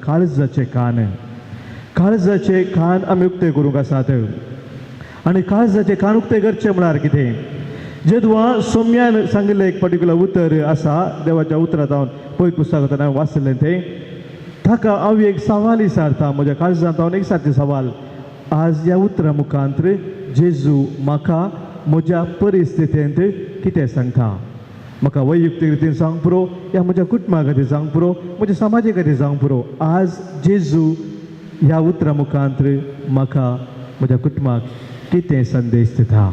काळजाचे कान आमी उक्ते करूंक आसात आनी काळजाचे कान उक्ते करचे म्हळ्यार कितें जेदुआ सोम्यान सांगिल्लें एक पर्टिक्युलर उतर आसा देवाच्या उतरांत हांव पयलीं पुस्तकांत हांवें वाचलें तें ताका हांव एक सवाल विचारता म्हज्या काळजांत हांव एक सारकें सवाल आज ह्या उतरा मुखांतर जेजू म्हाका म्हज्या परिस्थितींत कितें सांगता म्हाका वैयक्तीक रितीन सांग पुरो या म्हज्या कुटुंबा खातीर सांग पुरो म्हज्या समाजा खातीर सांग पुरो आज जेजू ह्या उतरा मुखांतर म्हाका म्हज्या कुटुंबाक कितें संदेश दिता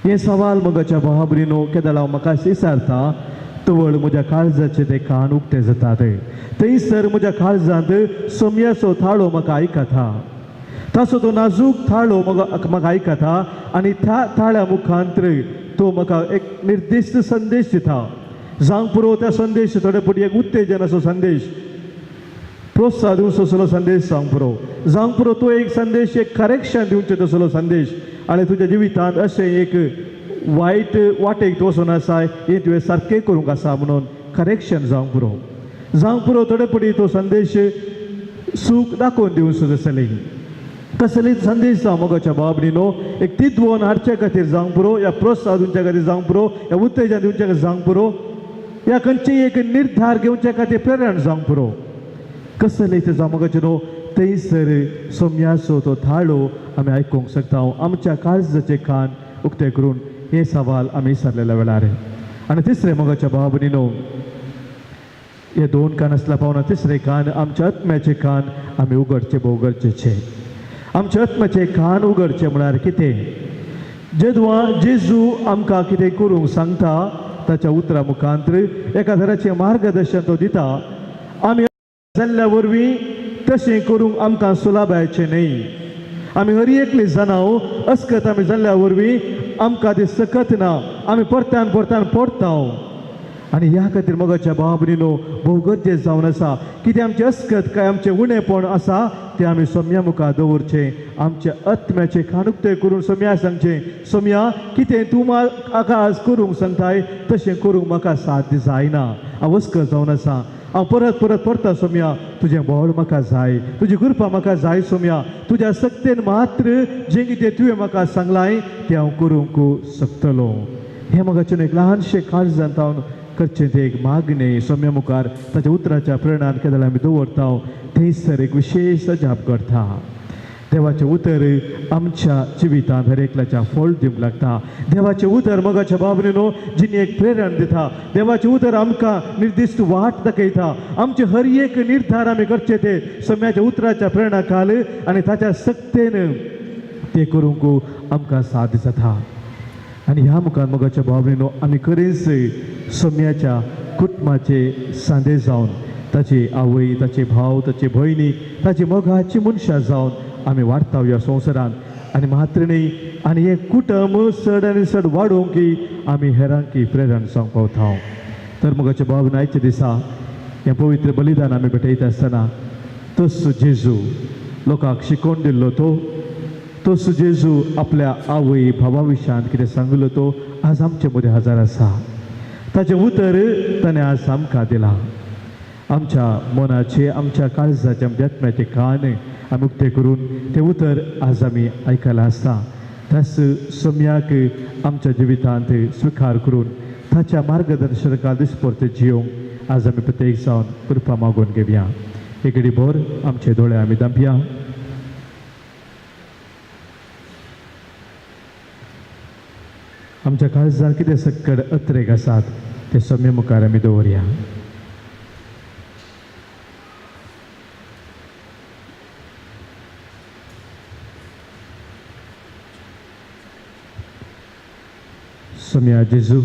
हे सवाल मोगाच्या भावा भयणीनो केदां हांव म्हाका विचारता तवळ म्हज्या काळजाचे ते कान उक्ते जातात थंयसर म्हज्या काळजांत सोम्याचो थाळो म्हाका आयकता ताचो तो नाजूक थाळो म्हाका आयकता आनी त्या थाळ्या मुखांतर तो म्हाका एक निर्दिश्ट संदेश दिता जावंक पुरो त्या संदेश थोडे पटी एक उत्तेजनाचो संदेश प्रोत्साह दिवचो तसलो संदेश जावंक पुरो जावंक पुरो तो एक संदेश एक करेक्शन दिवचें तसलो संदेश आनी तुज्या जिवितांत अशें एक वायट वाटेक वचून आसा हें तुवें सारकें करूंक आसा म्हणून करेक्शन जावंक पुरो थोडे पटी तो संदेश सूख दाखोवन दिवचो कसली संदेश जावं मोगाच्या भावा भयणीनो एक तिदवोन हाडचे खातीर जावंक पुरो या प्रोत्साह दिवचे खातीर जावंक पुरो या उत्तेजन दिवचे खातीर जावंक पुरो या खंयचेय एक निर्धार घेवचे खातीर प्रेरण जावंक पुरो कसले ते जावं मोगाचे न्हू थंयसर सोम्याचो तो थाळो आमी आयकूंक शकता आमच्या काळजाचे कान उक्ते करून हे सवाल आमी विचारलेल्या वेळार आनी तिसरे मोगाच्या भावा भयणीनो हे दोन कान आसल्या पावना तिसरे कान आमच्या आत्म्याचे कान आमी उगडचे भोव गरजेचे आमच्या आत्म्याचे कान उगडचे म्हळ्यार कितें जेदुआ जेजू आमकां कितें करूंक सांगता ताच्या उतरा मुखांतर एका तराचें मार्गदर्शन तो दिता आमी जाल्ल्या वरवीं तशें करूंक आमकां सुलाभायचें न्ही आमी हर एकली जाणां अस्कत आमी जाल्ल्या वरवीं आमकां ती सकत ना आमी परत्यान पडटा आनी ह्या खातीर मोगाच्या भावा भयणीनो भोव गरजेचें जावन आसा कितें आमचें अस्कत काय आमचें उणेपण आसा तें आमी सोम्या मुखार दवरचें आमच्या आत्म्याचें कान उक्ते करून सोम्या सांगचें सोम्या कितें तूं म्हाका आज करूंक सांगताय तशें करूंक म्हाका साथ जायना हांव अस्कत जावन आसा हांव परत पडटा सोम्या तुजें बोड म्हाका जाय तुजी कृपा म्हाका जाय सोम्या तुज्या सक्तेन मात्र जें कितें तुवें म्हाका सांगलाय तें हांव करूंक शकतलो हें म्हाका एक ल्हानशें काळजांत हांव करचें तें एक मागणें सोम्या मुखार ताच्या उतराच्या प्रेरणान केदां आमी दवरता थंयसर एक विशेश जाप करता देवाचें उतर आमच्या जिवितांत हर एकल्याच्या फळ दिवंक लागता देवाचें उतर मोगाच्या भावा भयणीनो जिणे एक प्रेरण दिता देवाचें उतर आमकां निर्दिश्ट वाट दाखयता आमचे हर एक निर्धार आमी करचे ते सोम्याच्या उतराच्या प्रेरणा खाल आनी ताच्या सक्तेन ते करूंक आमकां साथ जाता आनी ह्या मुखार मोगाच्या भावा भयणीनो आमी खरेंच सोम्याच्या कुटुंबाचे सांदे जावन ताची आवय ताचे भाव ताचे भयणी ताची मोगाची मनशां जावन आमी वाडटा ह्या संवसारांत आनी मात्र न्ही आनी हें कुटुंब चड आनी चड वाडोवंक आमी हेरांकी प्रेरण जावंक पावता तर मोगाच्या भावा भयणी आयच्या दिसा हें पवित्र बलिदान आमी भेटयता आसतना तोच जेजू लोकांक शिकोवन दिल्लो तोच जेजू आपल्या आवय भावा विशयान कितें सांगलो तो आज आमचे मदें हजर आसा ताचें उतर ताणें आज आमकां दिलां आमच्या मनाचे आमच्या काळजाचे आमच्या आत्म्याचे कान आमी उक्ते करून तें उतर आज आमी आयकलां आसता त्याच सोम्याक आमच्या जिवितांत स्विकार करून ताच्या मार्गदर्शनाखाल दिसपरते जियोंक आज आमी प्रत्येक जावन कृपा मागून घेवया एक घडी भर आमचे दोळे आमी धांपया आमच्या काळजांत कितें सक्कड अत्रेक आसात ते सोम्या मुखार आमी दवरया सोम्या जेजू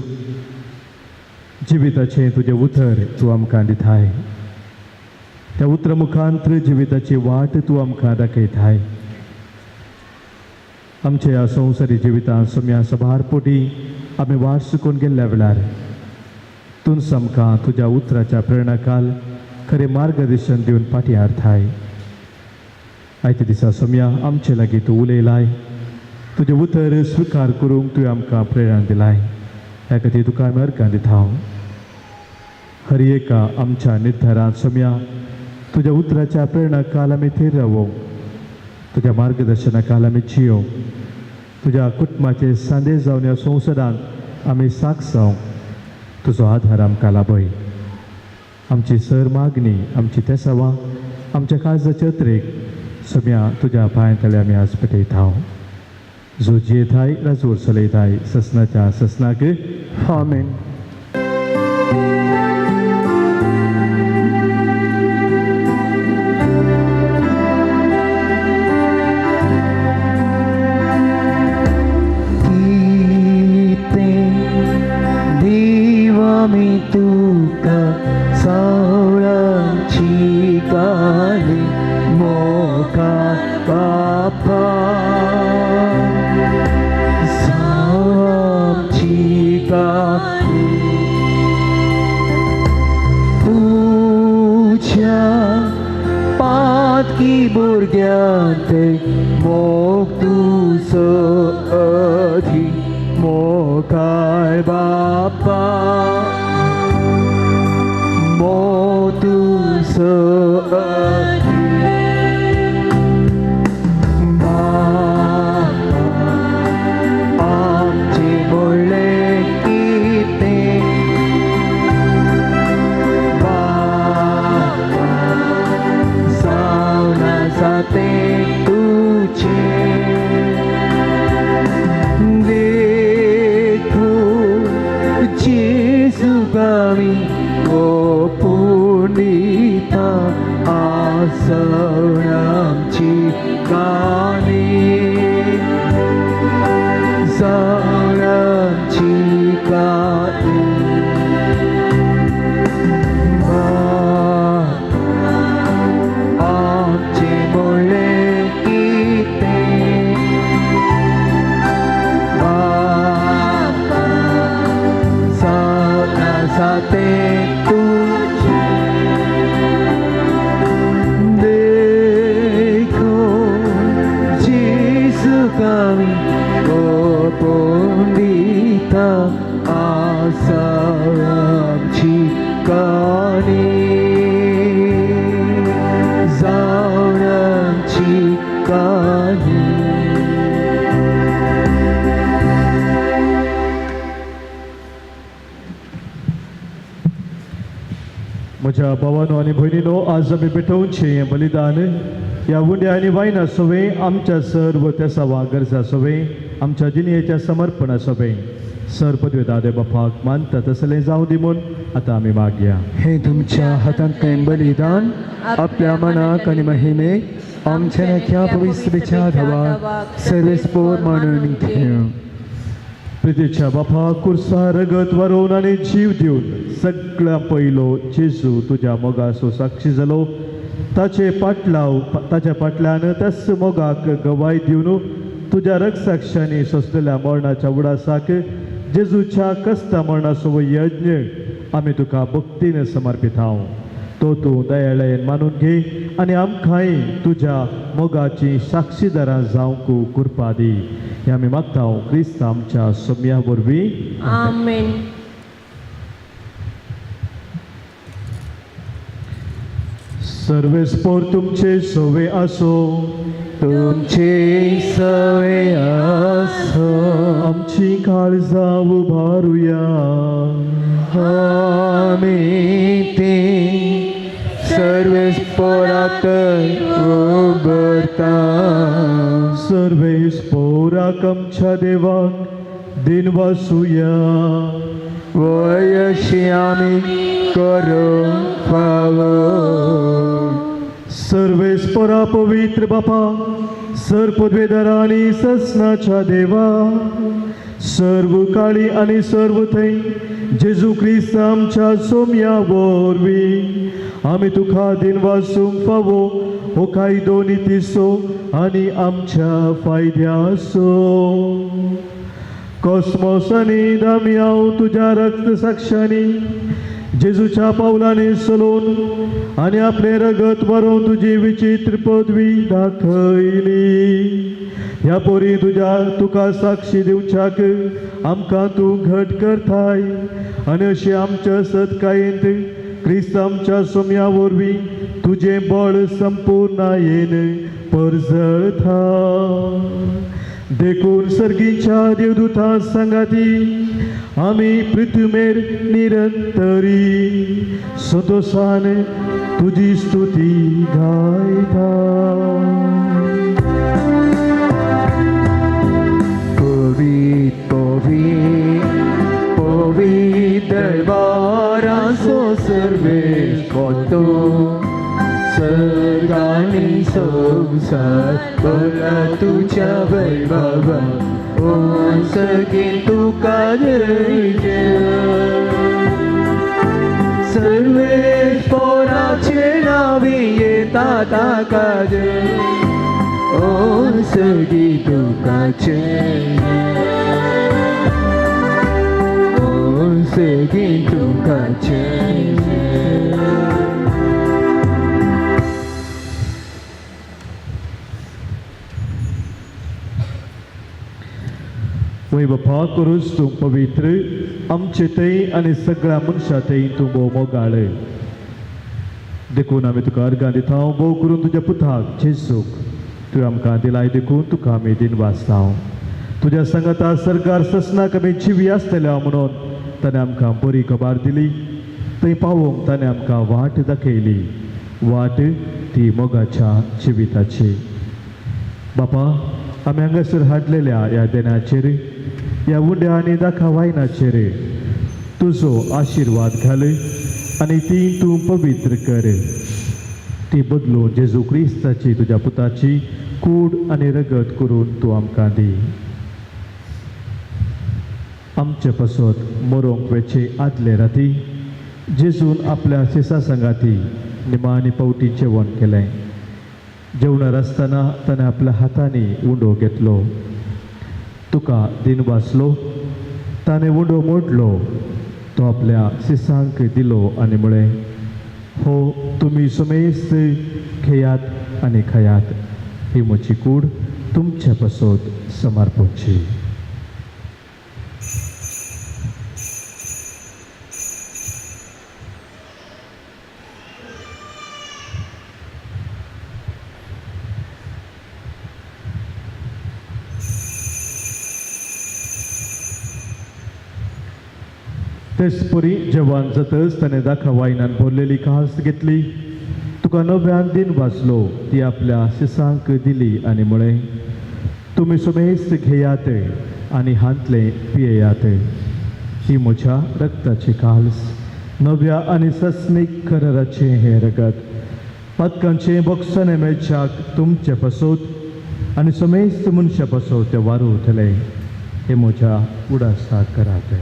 जिविताचें तुजें उतर तूं आमकां दिताय त्या उतर मुखांतर जिविताची वाट तूं आमकां दाखयताय आमच्या ह्या संवसारी जिवितांत सोम्या सभारपोटी आमी वाट चुकून गेल्ल्या वेळार तूं आमकां तुज्या उतराच्या प्रेरणाकाल खरें मार्गदर्शन दिवन फाटीं थाय. आयच्या दिसा सोम्या आमचे लागीं तूं उलयलाय, तुजें उतर स्विकार करूंक तुवें आमकां प्रेरणा दिलाय. ह्या खातीर तुका आमी अर्गां दिता. हर एका आमच्या निर्धारांत सोम्या तुज्या उतराच्या प्रेरणाकाल आमी थेर रावूं, तुज्या मार्गदर्शनाकाल आमी जियो, तुज्या कुटुंबाचे सांदे जावन ह्या संवसारांत आमी साक्ष जावंक तुजो आधार आमकां लाभय. आमची सर मागणी, आमची तेसावां, आमच्या काळजाच्या त्रेक सोम्या तुज्या पांयातळे आमी आज पेटयता. जो जियेताय राजवट चलयताय ससनाच्या ससनाक आमेन. मी तुका सावळाची गाली मोका बापा, सावळाची गाली तुझ्या पातकी भुरग्यांत मोग तुजो अधी मोगाय बापा, आमचे बोलले किते बापा, सावना जाते तुझे देखो जेसू गावी ओ पुनीता आसवणाची गाणी, सावणाची गाणी आमचे बोलले किते बापा, सावना जाते आसाची गाणी, जावणाची गाणी. म्हज्या भावांनो आनी भयणीनो, आज आमी पेटोवचें हें बलिदान ह्या उंड्या आनी वायना सोवे आमच्या सर्व तेसावां गरजा सोवे आमच्या जिणेच्या समर्पणा सोवे सर पदवेदादे बापाक मानता तसलें जावं दी म्हूण आतां आमी मागया. हे तुमच्या हातांतलें बलिदान आपल्या मनाक आनी महिमेक आमच्या नख्या पवित्रच्या धवाक सर्वेस्पोर मानून घेवं. प्रितीच्या बापा कुर्सा रगत वारोवन आनी जीव दिवन सगळ्या पयलो जेजू तुज्या मोगाचो साक्षी जालो. ताच्या फाटल्यान त्याच मोगाक गवाय दिवन तुज्या रगसाक्षांनी सोंसलेल्या मरणाच्या उडासाक जेजूच्या कस्ता मरणाचो यज्ञ आमी तुका भक्तीन समर्पिता. तो तूं दयाळेन मानून घे आनी आमकांय तुज्या मोगाची साक्षीदारां जावंक कृपा दी. हें आमी मागता क्रिस्त आमच्या सोम्या वरवीं. आमेन. सर्वेस्पोर तुमचे सोवे आसो, तुमचे सवे आसो, आमची काळजां उबारुया. आमी ते सर्वेस्पोराक उबरता. सर्वेस्पोराक आमच्या देवाक दिनवासुया. वयशी आमी करूंक फावो. सर्वेस्परा पवित्र बापा, सर पदवेदारा आनी ससनाच्या देवा, सर्व काळी आनी सर्व थंय जेजू ख्रिस्त आमच्या सोम्या वरवीं आमी तुका दिन वासूंक फावो हो कायदो नितीसो आनी आमच्या फायद्यासो कॉस्मोस आनी दामी हांव तुज्या रक्त साक्षांनी जेजूच्या पावलांनी चलून आनी आपले रगत व्हरून तुजी विचित्र पदवी दाखयली ह्या पोरी तुका साक्षी दिवच्याक आमकां तूं घट करताय आनी अशी आमच्या सतकायेंत क्रिस्त आमच्या सोम्या वरवीं तुजें बळ संपूर्णायेन परजळता देखून सर्गीच्या देवदूतां सांगाती आमी पृथ्वीमेर निरंतरी संतोषान तुजी स्तुती गायता दरबारांचो सर्वेश कोतो सर्गांनी संवसार भला तुज्या वैभवान ओन सगळीं तुका धरयचे सर्वेश्वराचे नावी येता ताका ओन सगळीं तुकाचे सगळीं तुकाचे वै बापा करूच तूं पवित्र आमचे थंय आनी सगळ्या मनशां थंय तूं भोव मोगाळ देखून आमी तुका अर्गां दिता भोव करून तुज्या पुताक जेजूक तुवें आमकां दिलाय देखून तुका आमी दिन वाचता तुज्या सांगाता सरकार ससनाक आमी जिवी आसतल्या म्हणून ताणें आमकां बरी खबर दिली थंय पावोवंक ताणें आमकां वाट दाखयली वाट ती मोगाच्या जिविताची बापा आमी हांगासर हाडलेल्या ह्या दिनाचेर ह्या उंड्या आनी दाखा वायनाचेर तुजो आशिर्वाद घाल आनी ती तूं पवित्र कर ती बदलून जेजू क्रिस्ताची तुज्या पुताची कूड आनी रगत करून तूं आमकां दी आमचे पासत मरोंक वेचे आदले राती जेजून आपल्या शिसा संगाती निमाणी पावटी जेवण केलें जेवणार आसतना ताणें आपल्या हातांनी उंडो घेतलो तुका दिन वाचलो ताणें उंडो मोडलो तो आपल्या शिसांक दिलो आनी म्हळें हो तुमी समेस्त खेयात आनी खयात ही म्हजी कूड तुमचे पासत समर्पणची तेचपरी जेवण जातच ताणें दाखा वायनान भरलेली कास घेतली तुका नव्यान दिन वाचलो ती आपल्या शिसांक दिली आनी म्हळें तुमी समेस्त घेयात आनी हांतले पियेयात ही म्हज्या रक्ताची काल्स नव्या आनी सस्नीक कराराचें हें रगत पदकांचें बक्षाने मेळच्याक तुमचे पासत आनी समेस्त मनशा पासत तें वारूतलें हे म्हज्या उडासाक करात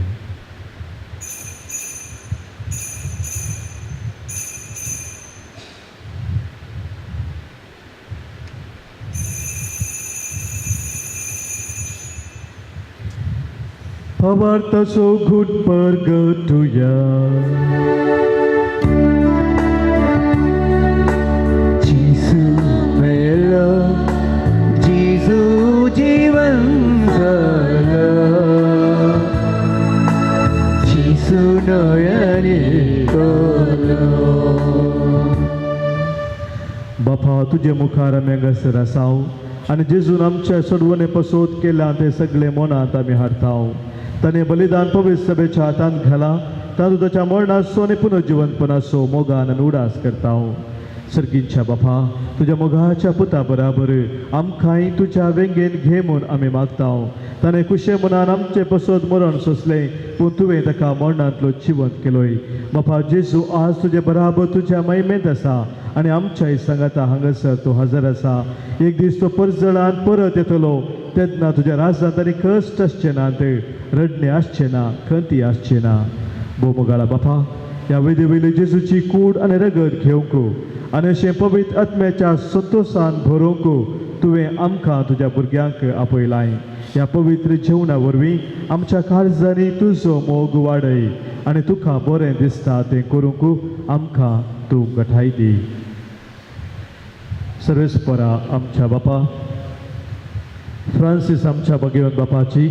Havarta so good pergatuya Jisshu मेलो जीसू जीवन झालं जीसू नयने कोलो बापा तुझे मुखार आमी हांगासर आसाव आनी जेजून आमच्या सोडवणे पसोत केल्या ते सगळे मनांत आमी हाडटाव ताणें बलिदान पवित्र सभेच्या हातांत घाला तातूंत ताच्या मरणाचो आनी पुनर्जिवंतपणाचो मोगान आनी उडास करता सर्गींच्या बापा तुज्या मोगाच्या पुता बराबर आमकांय तुज्या वेंगेन घे म्हूण आमी मागता ताणें कुशे मनान आमचे पसत मरण सोंसलें पूण तुवें ताका मरणांतलो जिवंत केलोय बापा जेजू आज तुजे बराबर तुज्या महिमेंत आसा आनी आमच्याय सांगाता हांगासर तूं हजर आसा एक दीस तो परजळान परत येतलो तेन्ना तुज्या राजांत आनी कश्ट आसचे नात रडणे आसचे ना खंती आसचे ना बोमगाळा बापा ह्या वेदेवयली जेजूची कूड आनी रगत घेवंक आनी अशें पवित्र आत्म्याच्या संतोशान भरोवंक तुवें आमकां तुज्या भुरग्यांक आपयलाय. ह्या पवित्र जेवणा वरवीं आमच्या काळजांनी तुजो मोग वाडय आनी तुका बरें दिसता तें करूंक आमकां तूं घटाय दी. सर्वेस्परा आमच्या बापा, फ्रांसीस आमच्या भगिवन बापाची,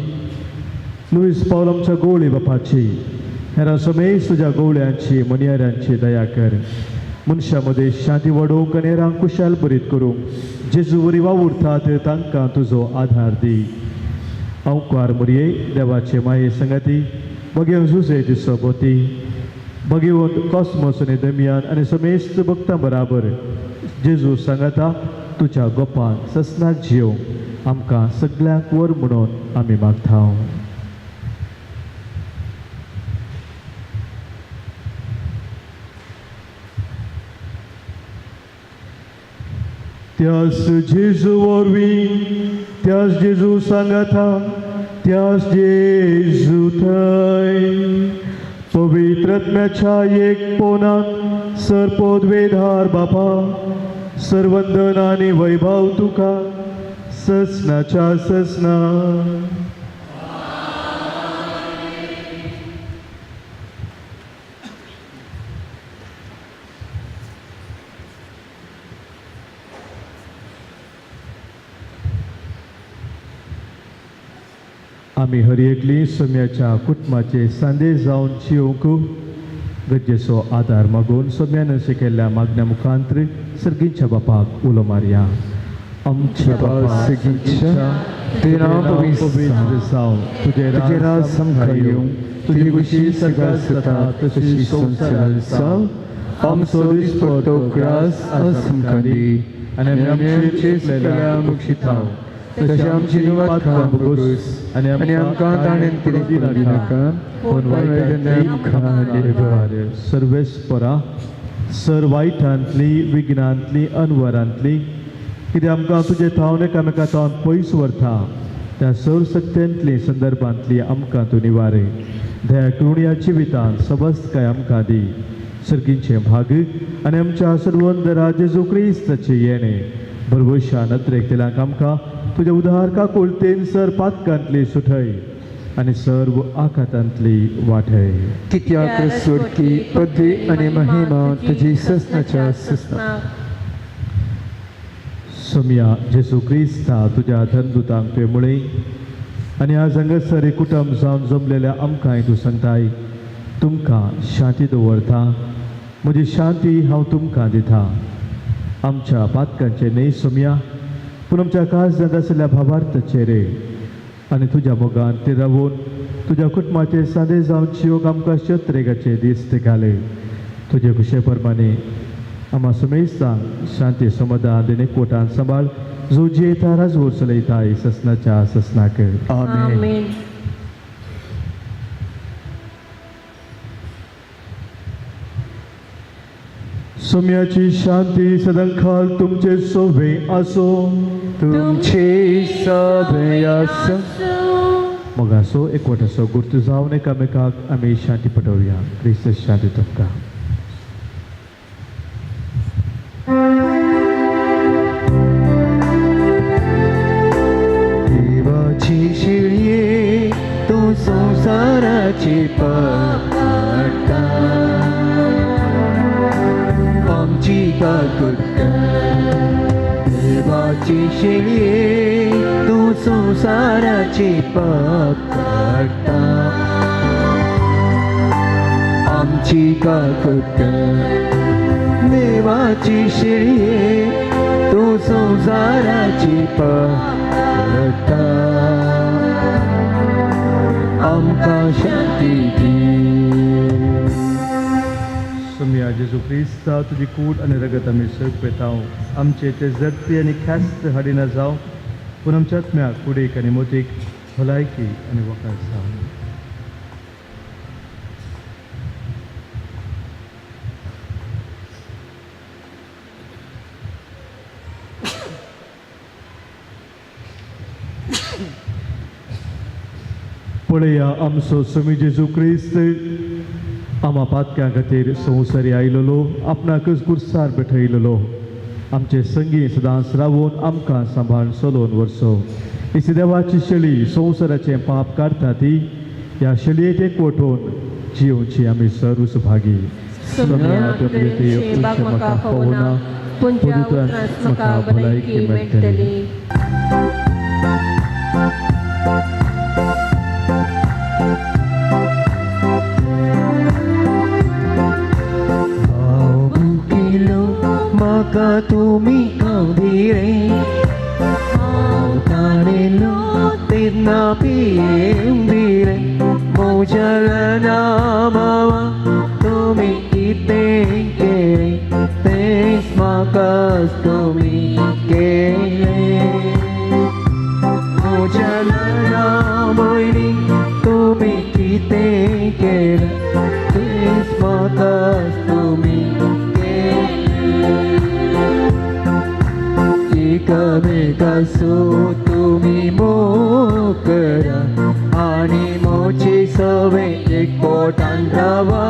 लुईस पावल आमच्या गोवळी बापाची, हेरा समेत तुज्या गोवळ्यांची मनियाऱ्यांची दया कर. मनशामध्ये शांती वाडोवंक आनी हेरांक कुशाल बरीत करूंक जेजू वरी वावुरतात तांकां तुजो आधार दी. अवकार मरये देवाचे माये संगती भगिवन जुजे दिसोबती भगिवन कॉस्मोस आनी दमियान आनी समेस्त भक्तां बराबर जेजू सांगाता तुज्या गोपान ससनाक जियो आमकां सगळ्यांक वर म्हणून आमी मागता. त्यास जेजू वरवीं त्यास जेजू सांगाता त्यास जेजू थंय पवित्र आत्म्याच्या एक पोनान सरपोदवेधार बापा सर्वंदन आनी वैभव तुका ससनाच्या ससना. आमी हर एकली सोम्याच्या कुटुंबाचे सांदे जावन जिवंक गरजेचो आदार मागून सोम्यान शिकयल्ल्या मागण्या मुखांतर सर्गीच्या बापाक उलो मारया. आमच्या बापा सर्गीच्या तें नांव पवित्र जावं, तुजें राज समका येवं, तुजी कुशी सकाळ जाता तशी संवसारांत जावं. आमचो दिसपट्टो ग्रास आज आमकां दी आनी आमचे सगळ्यांक बक्षितांव तशें आमची निवादकां बगूस आनी आमकां ताणें कितें दिनाका पूण आमकां दिवार. सर्वेस्परा सर वायटांतली विघ्नांतली अनवरांतली कितें आमकां तुजे थावन एकामेकांतावन पयस व्हरता त्या सर सत्यांतली संदर्भांतली आमकां तूं निवारे. दया करून जिवितांत सबस्तकाय आमकां दी. सर्गींचे भाग आनी आमच्या सर्वंदरा जेजू क्रिस्ताचे येणे भरवशा नदरेक तेलांक आमकां तुज्या उदार काकुळतेन सर पातकांतली सुठय आनी सर्व आकांतांतली वाठय. कित्याक सोडकी पदवी आनी महिमा तुजी ससनाच्या ससना. सोम्या जेजू क्रिस्ता तुज्या धनदुतांक तुवें मुळे आनी आज हांगासर एक कुटुंब जावन जमलेल्या आमकांय तूं सांगताय तुमकां शांती दवरता. म्हजी शांती हांव तुमकां दिता. आमच्या पातकांचे न्हय सोम्या पूण आमच्या काळजांत आशिल्ल्या भावार्थाचे रे आनी तुज्या मोगान ते रावून तुज्या कुटुंबाचे सांदे जावन जिवंक आमकां शत्रेगाचे दीस ते घाले. तुजे कुशे प्रमाणे आम्हा समेत सांग शांती समाधान देणे कोटान सांबाळ जो जियेता राजवोर चलयताय ससनाच्या ससनाक. आमेन. सोम्याची शांती सदांकाळ तुमचे सोबे आसो. तुमचे सभे आसो. मग असो एकवटाचो गुर्तू जावन एकामेकाक आमी शांती पटोवया. क्रिस्त शांती तुमकां. देवाची शिळये तूं संवसाराची पडटा आमची काकुळटा. देवाची शिळये तूं संवसाराची पडटा आमची काकुळटा. देवाची शिळये तूं संवसाराची पडटा आमकां शांती दी. सोम्या जेजू क्रिस्ता तुजी कूड आनी रगत आमी सग पेताव. आमचे ते जगती आनी ख्यास्त हाडिना जावं पूण आमच्या आत्म्याक कुडीक आनी मोतीक भलायकी आनी वखद जावं. पळया आमचो स्वामी जेजू क्रिस्त आम्हा पातक्या खातीर संवसारी आयलोलो आपणाकच कुर्सार बैठयलोलो आमचे संगी सदांच रावून आमकां सांबाळून चलोवन व्हरचो इसी देवाची शेळी संवसाराचें पाप काडटा ती ह्या शेळयेक एकवटून जिवची आमी सर्वस भागी म्हाका पवना पुंच्या उतरांत म्हाका भलायकी मेळटली म्हाका तुमी खावदिरे हांव ताणेलो तेन्ना पियेंदिरे म्हज्या ल्हाना मावा तुमी कितें केलें तेंच म्हाकाच तुमी केलें म्हज्या ल्हाना भयणी तुमी कितें केलें तेंच म्हाकाच तुमी एकामेकासो तुमी मोग करा आनी मोची सवे एकवटान रावा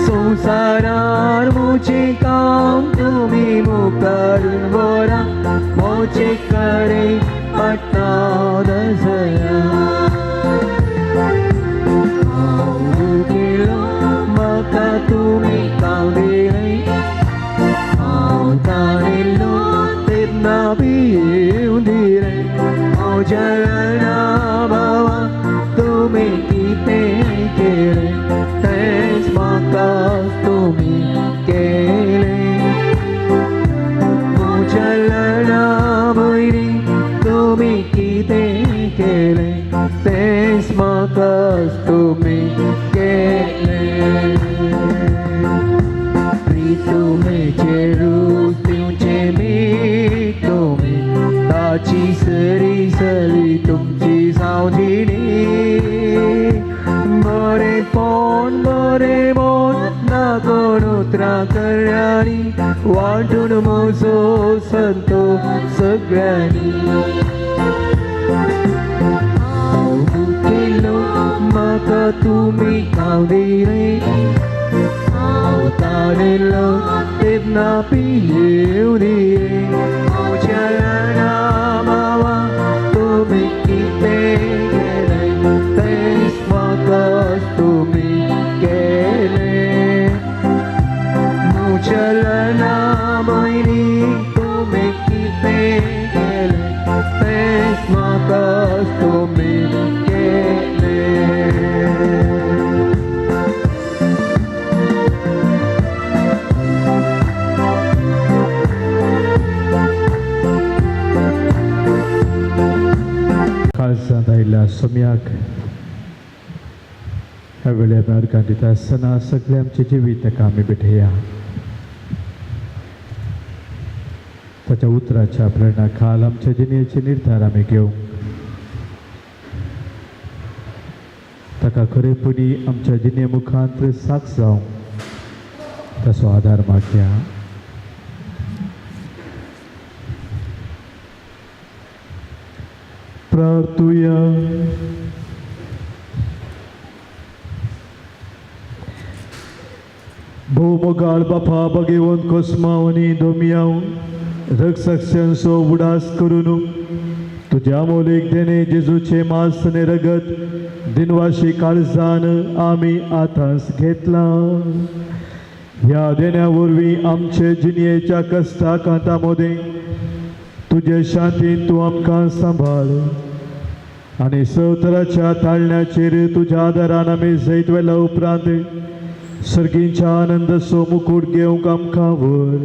संवसारार मुझे काम तुमी मुखारून व्हरा मोचे करे पडटा दसरा हांव गेलो म्हाका तुमी खावदिले हांव ताणेलो तेन्ना पियेंदिरे म्हज्या ल्हाना भावा तुमी कितें केलें तेंच म्हाकाच तुमी केलें म्हज्या ल्हाना भयणी तुमी कितें केलें तेंच म्हाकाच तुमी केलें तुमेचे रूप तुमचे मी तुमी ताची सरी सरी तुमची सावधिणी बरे मोन ना कोण उतरा करणी वाटून म्हजो संतोष सगळ्यांनी हांव केलो म्हाका तुमी खावदिले हांव ताणेलो तेन्ना पियेंदिरे म्हज्या ल्हाना मावा तुमी कितें केलें तेंच म्हाकाच तुमी केलें म्हज्या ल्हाना भयणी तुमी कितें केलें तेंच म्हाकाच तुमी केलें काळजांत आयिल्ल्या सोम्याक ह्या वेळेर अर्घां दिता आसतना सगळे आमचे जिवीत ताका आमी भेटया ताच्या उतराच्या प्रेरणा खाल आमच्या जिणेचे निर्धार आमी घेवंक ताका खरेपणी आमच्या जिणे मुखांत साक्ष जावंक ताचो आदार मागया प्रार्थुया भौमगाळ बापा भगवंत कोस्मावनी दोमियाव रक्षसाक्षांचो उडास करून तुझ्या मोलेक देणे जेजूचे मांस आणि रगत दिनवाशी काळजान आम्ही आतांच घेतला ह्या देण्या वरवीं आमचे जिणेच्या कष्टा कांतामध्ये तुझे शांतीन तूं आमकां सांबाळ आनी सवतराच्या ताळण्याचेर तुझ्या आदारान आमी जैत वेल्या उपरांत सर्गींच्या आनंदाचो मुकुट घेवंक आमकां व्हर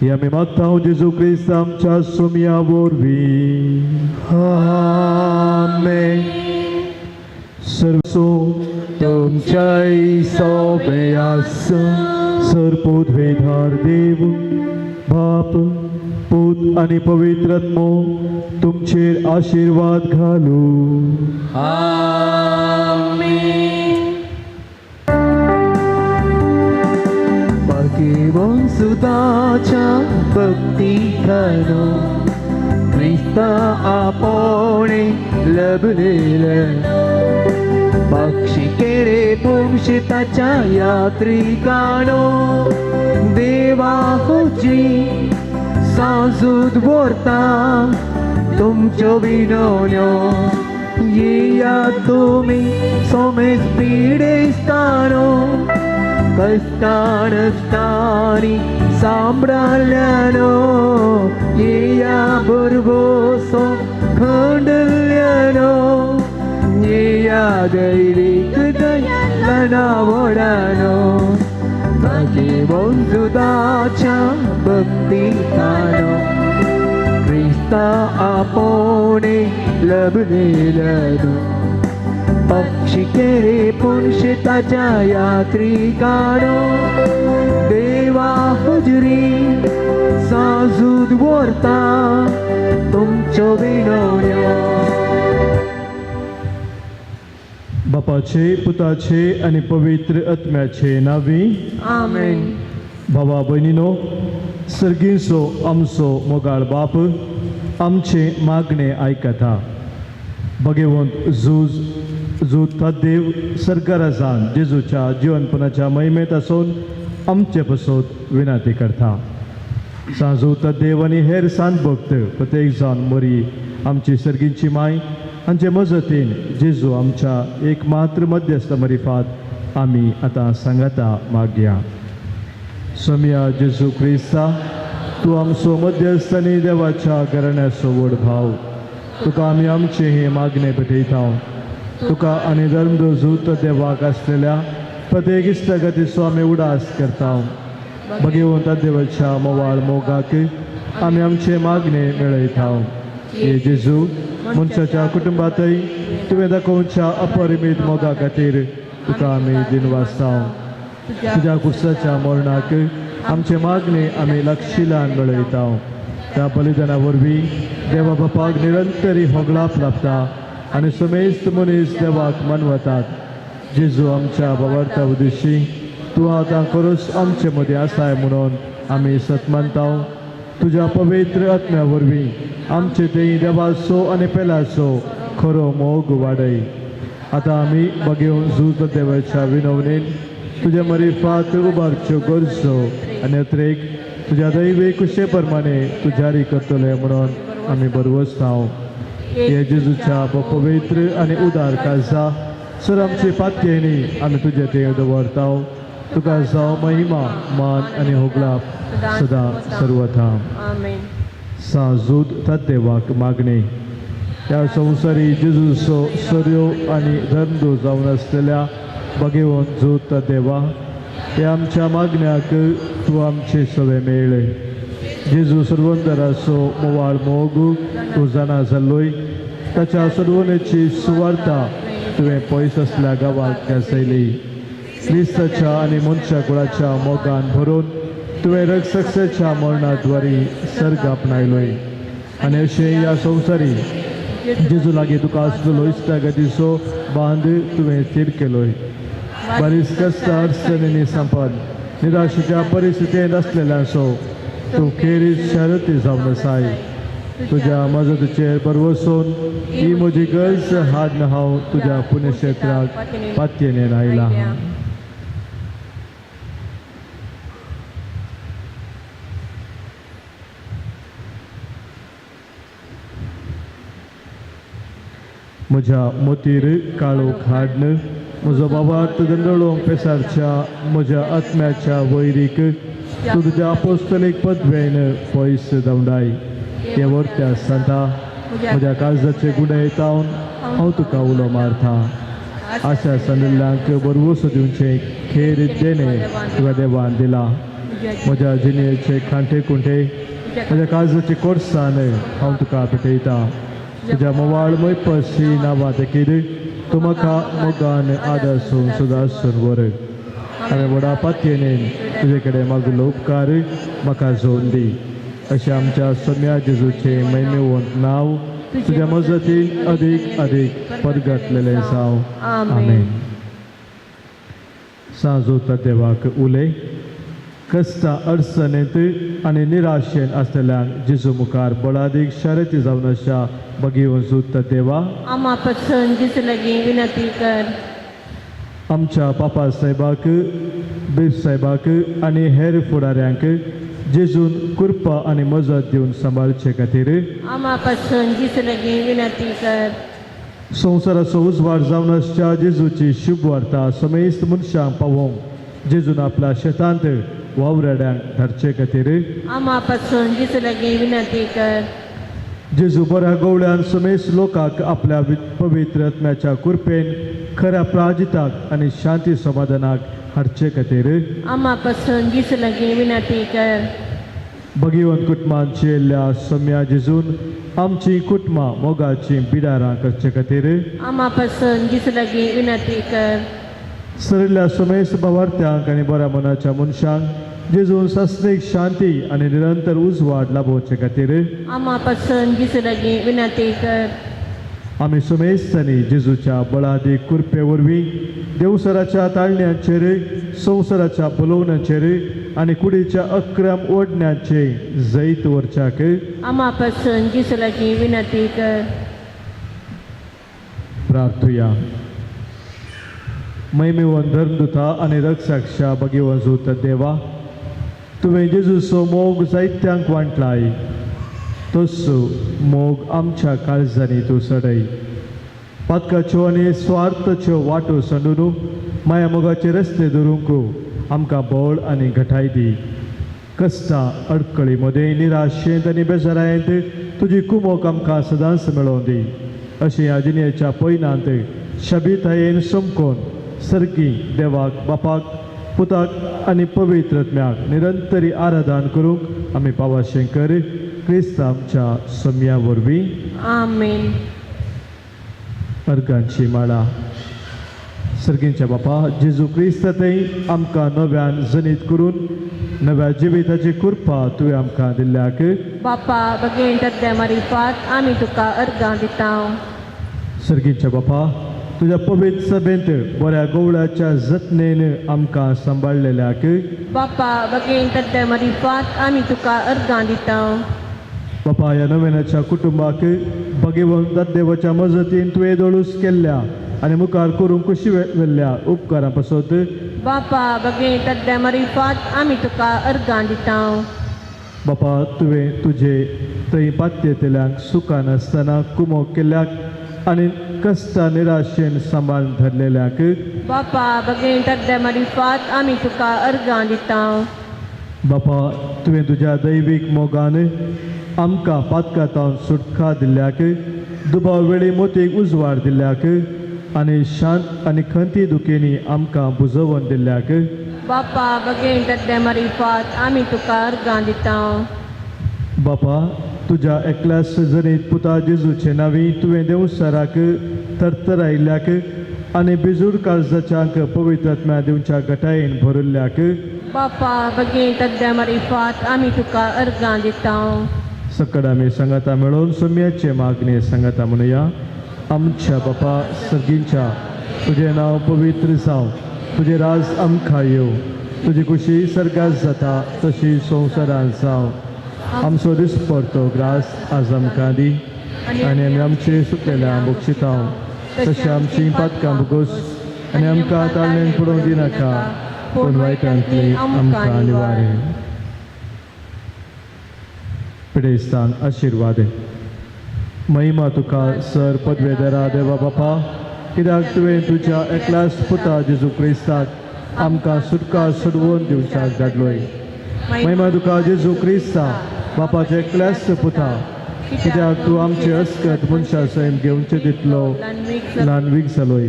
हे आमी मागता जेजू क्रिस्त आमच्या सोम्या वरवीं आमेन सर्वसो तुमच्या सोबे आसूं सर्पोद्वेधार देव बाप पूत आणि पवित्रात्मो तुमचेर आशीर्वाद घालू भगवंत सुदाच्या भक्ती खानो क्रिस्ता आपोणे लभलेले पक्षी केरे पुंशिताच्या यात्रिकानो देवा होची साजूद बोरता तुमच्यो विनोन्यो येया तुमी सोमेस पिडेस्तानो कष्टानष्टानी सांभाळल्यानो येया बरगोसो खंडल्यानो येया दैरिक दयाला वडानो माझे बंधुदाच्या भक्तितानो ख्रिस्ता आपोणे लबलेलो पक्षी केरे पुंशिताच्या यात्रिकानो देवा हुजरी साजूद बोरता तुमच्यो विनोन्यो बापाचे पुताचे आणि पवित्र आत्म्याचे नावी आमेन. भावा भयणीनो सर्गीचो आमचो मोगाळ बाप आमचे मागणे आयकता भगवंत जूत देव सरकारासान जेजूच्या जीवनपणाच्या महिमेत आसून आमचे पसोत विनंती करता सांजूत देव आनी हेर सांत भक्त प्रत्येक जाण मरी आमची सर्गींची माय हांचे मजतीन जेजू आमच्या एकमात्र मध्यस्थ मरिफात आमी आतां सांगाता मागया सोम्या जेजू क्रिस्ता तूं आमचो मध्यस्थ आनी देवाच्या घराण्याचो व्हड भाव तुका आमी आमचे हे मागणे भेटयता तुका आनी धर्मदूत देवाक आसलेल्या प्रत्येक इश्टगतीचो आमी उडास करता भगवंत देवाच्या मोवाळ मोगाक आमी आमचे मागणे मेळयता हे जेजू मनशाच्या कुटुंबातय तुवें दाखोवच्या अपरिमीत मोगा खातीर तुका आमी दिनवासता तुज्या कुर्साच्या मरणाक आमचे मागणे आमी लक्षिलान मेळयता त्या बलिदाना वरवीं देवा बापाक निरंतरी होगळाप लाभता आनी समेस्त मनीस देवाक मनवतात जेजू आमच्या बाबार्था उद्देशी तूं आतां खरोच आमचे मदीं आसाय म्हणून आमी सत मानता तुज्या पवित्र आत्म्या वरवीं आमचे थंय देवाचो आनी पेलाचो खरो मोग वाडय आतां आमी भगवंत जूत देवाच्या विनवणेन तुज्या मरिफात उबारच्यो गरजो आनी अत्रेक तुज्या दैवी कुशे प्रमाणे तूं जारी करतले म्हणून आमी बरवसता हे जेजूच्या पवित्र आनी उदार काळजा सर आमची पातयेनी आमी तुजे थंय दवरता तुका जावं महिमा मान आनी होगळाप सदां सर्वथा आमेन. साजूद देवाक मागणे ह्या संवसारी जेजूचो सर्यो आनी धर्मदूत जावन आसलेल्या भगवंत जूत देवा हे आमच्या मागण्याक तूं आमचे सवे मेळ्ळे जेजू सर्वंतराचो मोवाळ मोग तूं जाणा जाल्लोय ताच्या सर्वनेची सुवार्ता तुवें पयस असल्या गांवांत गाजयली क्रिस्ताच्या आनी मनशा कुळाच्या मोगान भरून तुवें रगसक्षेच्या मरणाद्वारी सर्ग आपणायलोय आनी अशें ह्या संवसारी जेजू लागीं तुका आसलेलो इश्टागतीचो बांद तुवें स्थिर केलोय बरीच कश्ट अडचणींनी संपद निराशेच्या परिस्थितींत आसलेल्यांचो तूं खेरीज शरती जावन आसाय तुज्या मजतीचेर बरवसून ही म्हजी गरज हाड हांव तुज्या पुण्यक्षेत्राक पातयेन आयला म्हज्या मोतीर काळोख हाडन म्हजो बाबार्थ दंडळोवंक पेसारच्या म्हज्या आत्म्याच्या वैरीक तूं तुज्या अपोस्तलीक पदवेन पयस दवडाय हे वर्त्या सांता म्हज्या काळजाचे गुणायतावन हांव तुका उलो मारता आशा संदिल्ल्यांक बरवोस दिवचे खेर देणे तुका देवान दिला म्हज्या जिणेचे खांटे कुंठे म्हज्या काळजाचे कोर्सान हांव तुका भेटयता तुज्या मोवाळ मैपसी नांवां देखीर तूं म्हाका मोगान आदासून सुदासून व्हर हांवें व्हडा पातयेन तुजे कडेन मागलो उपकार म्हाका जोडून दी अशें आमच्या सोम्या जेजूचे महिमेवंत नांव तुज्या मजतीन अदीक अदीक परगटलेलें जावं आमेन. सांजोता देवाक उलय कश्टा अडचणींत आनी निराशेन आसलेल्यांक जेजू मुखार बळादीक शारती जावन अशा भगवंत देवा आम्हा पासून जेजू लागीं विनंती कर आमच्या पापा साहेबाक बेब साहेबाक आनी हेर फुडाऱ्यांक जेजून कृपा आनी मजत दिवन सांबाळचे खातीर आम्हा पासून दिसलगी विनंती कर. संवसाराचो उजवाड जावन आसच्या जेजूची शुभ वार्ता समेस्त मनशांक पावोवंक जेजून आपल्या शेतांत वावराड्यांक धाडचे खातीर आम्हा पासून दिसलगी विनंती कर. जेजू बऱ्या गवळ्यान समेस्त लोकांक आपल्या पवित्र आत्म्याच्या कृपेन खऱ्या प्राजिताक आनी शांती समाधानाक हाडचे खातीर आम्हा पासून दिसलगी विनंती कर. भगिवंत कुटुंबांत येयल्ल्या सम्या जेजून आमची कुटुंबां मोगाची बिडारां करचे खातीर आम्हा पासून दिसलगी विनंती कर. सरिल्ल्या समेस्त भावार्थ्यांक आनी बऱ्या मनाच्या मनशांक जेजून सस्नीक शांती आनी निरंतर उजवाड लाभोवचे खातीर आम्हा पासून दिसलगी विनंती कर. आमी समेस्तांनी जेजूच्या बळादीक कृपे वरवीं देवसराच्या ताळण्यांचेर संवसाराच्या पलोवण्यांचेर आनी कुडीच्या अक्रम ओडण्यांचे जैत वरच्याक आम्हा पासून दिसलगी विनंती कर. प्रार्थुया. महिमेवन धर्मदुता आनी रक्षाक्षा भगिवंत देवा तुवें जेजूचो मोग जायत्यांक वांटलाय तसो मोग आमच्या काळजांनी तूं सडय. पातकाच्यो आनी स्वार्थाच्यो वाटो संडून माया मोगाचे रस्ते धरूंक आमकां बळ आनी घटाय दी. कश्टां अडकळी मदें निराशेंत आनी बेजारायेंत तुजी कुमोक आमकां सदांच मेळोवन दी. अशें ह्या जिणेच्या पयनांत शबितायेन समकोन सर्गी देवाक बापाक पुताक आनी पवित्र आत्म्याक निरंतरी आराधन करूंक आमी पावाशें कर. क्रिस्त आमच्या सम्या वरवीं. आमेन. अर्गांची माळा. सर्गींच्या बापा जेजू क्रिस्त थंय आमकां नव्यान जनीत करून नव्या जिविताची कृपा तुवें आमकां दिल्ल्याक बापा बगेन तद्या मारिफात आमी तुका अर्गां दिता. सर्गींच्या बापा तुज्या पवित्र सभेंत बऱ्या गवळ्याच्या जतनेन आमकां सांबाळलेल्याक बापा बगेन तद्या मारिफात आमी तुका अर्गां दिता. बापा ह्या नव्यानाच्या कुटुंबाक भगिवंत देवाच्या मजतीन तुवें दोळूस केल्ल्या आनी मुखार करूंक कशी वेल्ल्या उपकारां पासत बापा बगेन तद्या मारिफात आमी तुका अर्गां दिता. बापा तुवें तुजे थंय पात्येंतल्यांक सुखान आसतना कुमोक केल्ल्याक आनी कश्टा निराशेन सांबाळून धरलेल्याक बापा बगेन तद्या मारिफात आमी तुका अर्गां दिता. बापा तुवें तुज्या दैवीक मोगान आमकां पातकांतावन सुटका दिल्ल्याक दुबाव वेळी मोतीक उजवाड दिल्ल्याक आनी शांत आनी खंती दुखेनी आमकां बुजोवन दिल्ल्याक बापा बगेन तद्या मारिफात आमी तुका अर्गां दिता. बापा तुज्या एकल्याच जनीत पुता जेजूचे नांवी तुवें देवसराक तरतरायिल्ल्याक आनी बिजूर काळजाच्यांक पवित्र आत्म्या दिवच्या गटायेन भरिल्ल्याक बापा बगेन तद्या मारिफात आमी तुका अर्गां दिता. सकड आमी सांगाता मेळोवन सम्याचे मागणे सांगाता म्हणुया. आमच्या बापा सर्गींच्या तुजें नांव पवित्र जावं. तुजें राज आमकां येवं. तुजी खुशी सर्गास जाता तशी संवसारांत जावं. आमचो दिसपडटो ग्रास आज आमकां दी आनी आमी आमचे सुकलेल्या बक्षिता तशें आमची पातकां भोगोस आनी आमकां ताळणेन पडोवंक दिनाका पूण वायटांतली आमकां निवार. पिडेस्तान आशिर्वाद. महिमा तुका सर पदवेदरा देवा बापा कित्याक तुवें तुज्या एकल्याच पुता जेजू क्रिस्ताक आमकां सुटका सोडवून दिवच्याक धाडलोय. महिमा तुका जेजू क्रिस्ता बापाचे एकल्याच पुता कित्याक तूं आमचे अस्कत मनशा सैम घेवचे दितलो ल्हानवीक जालोय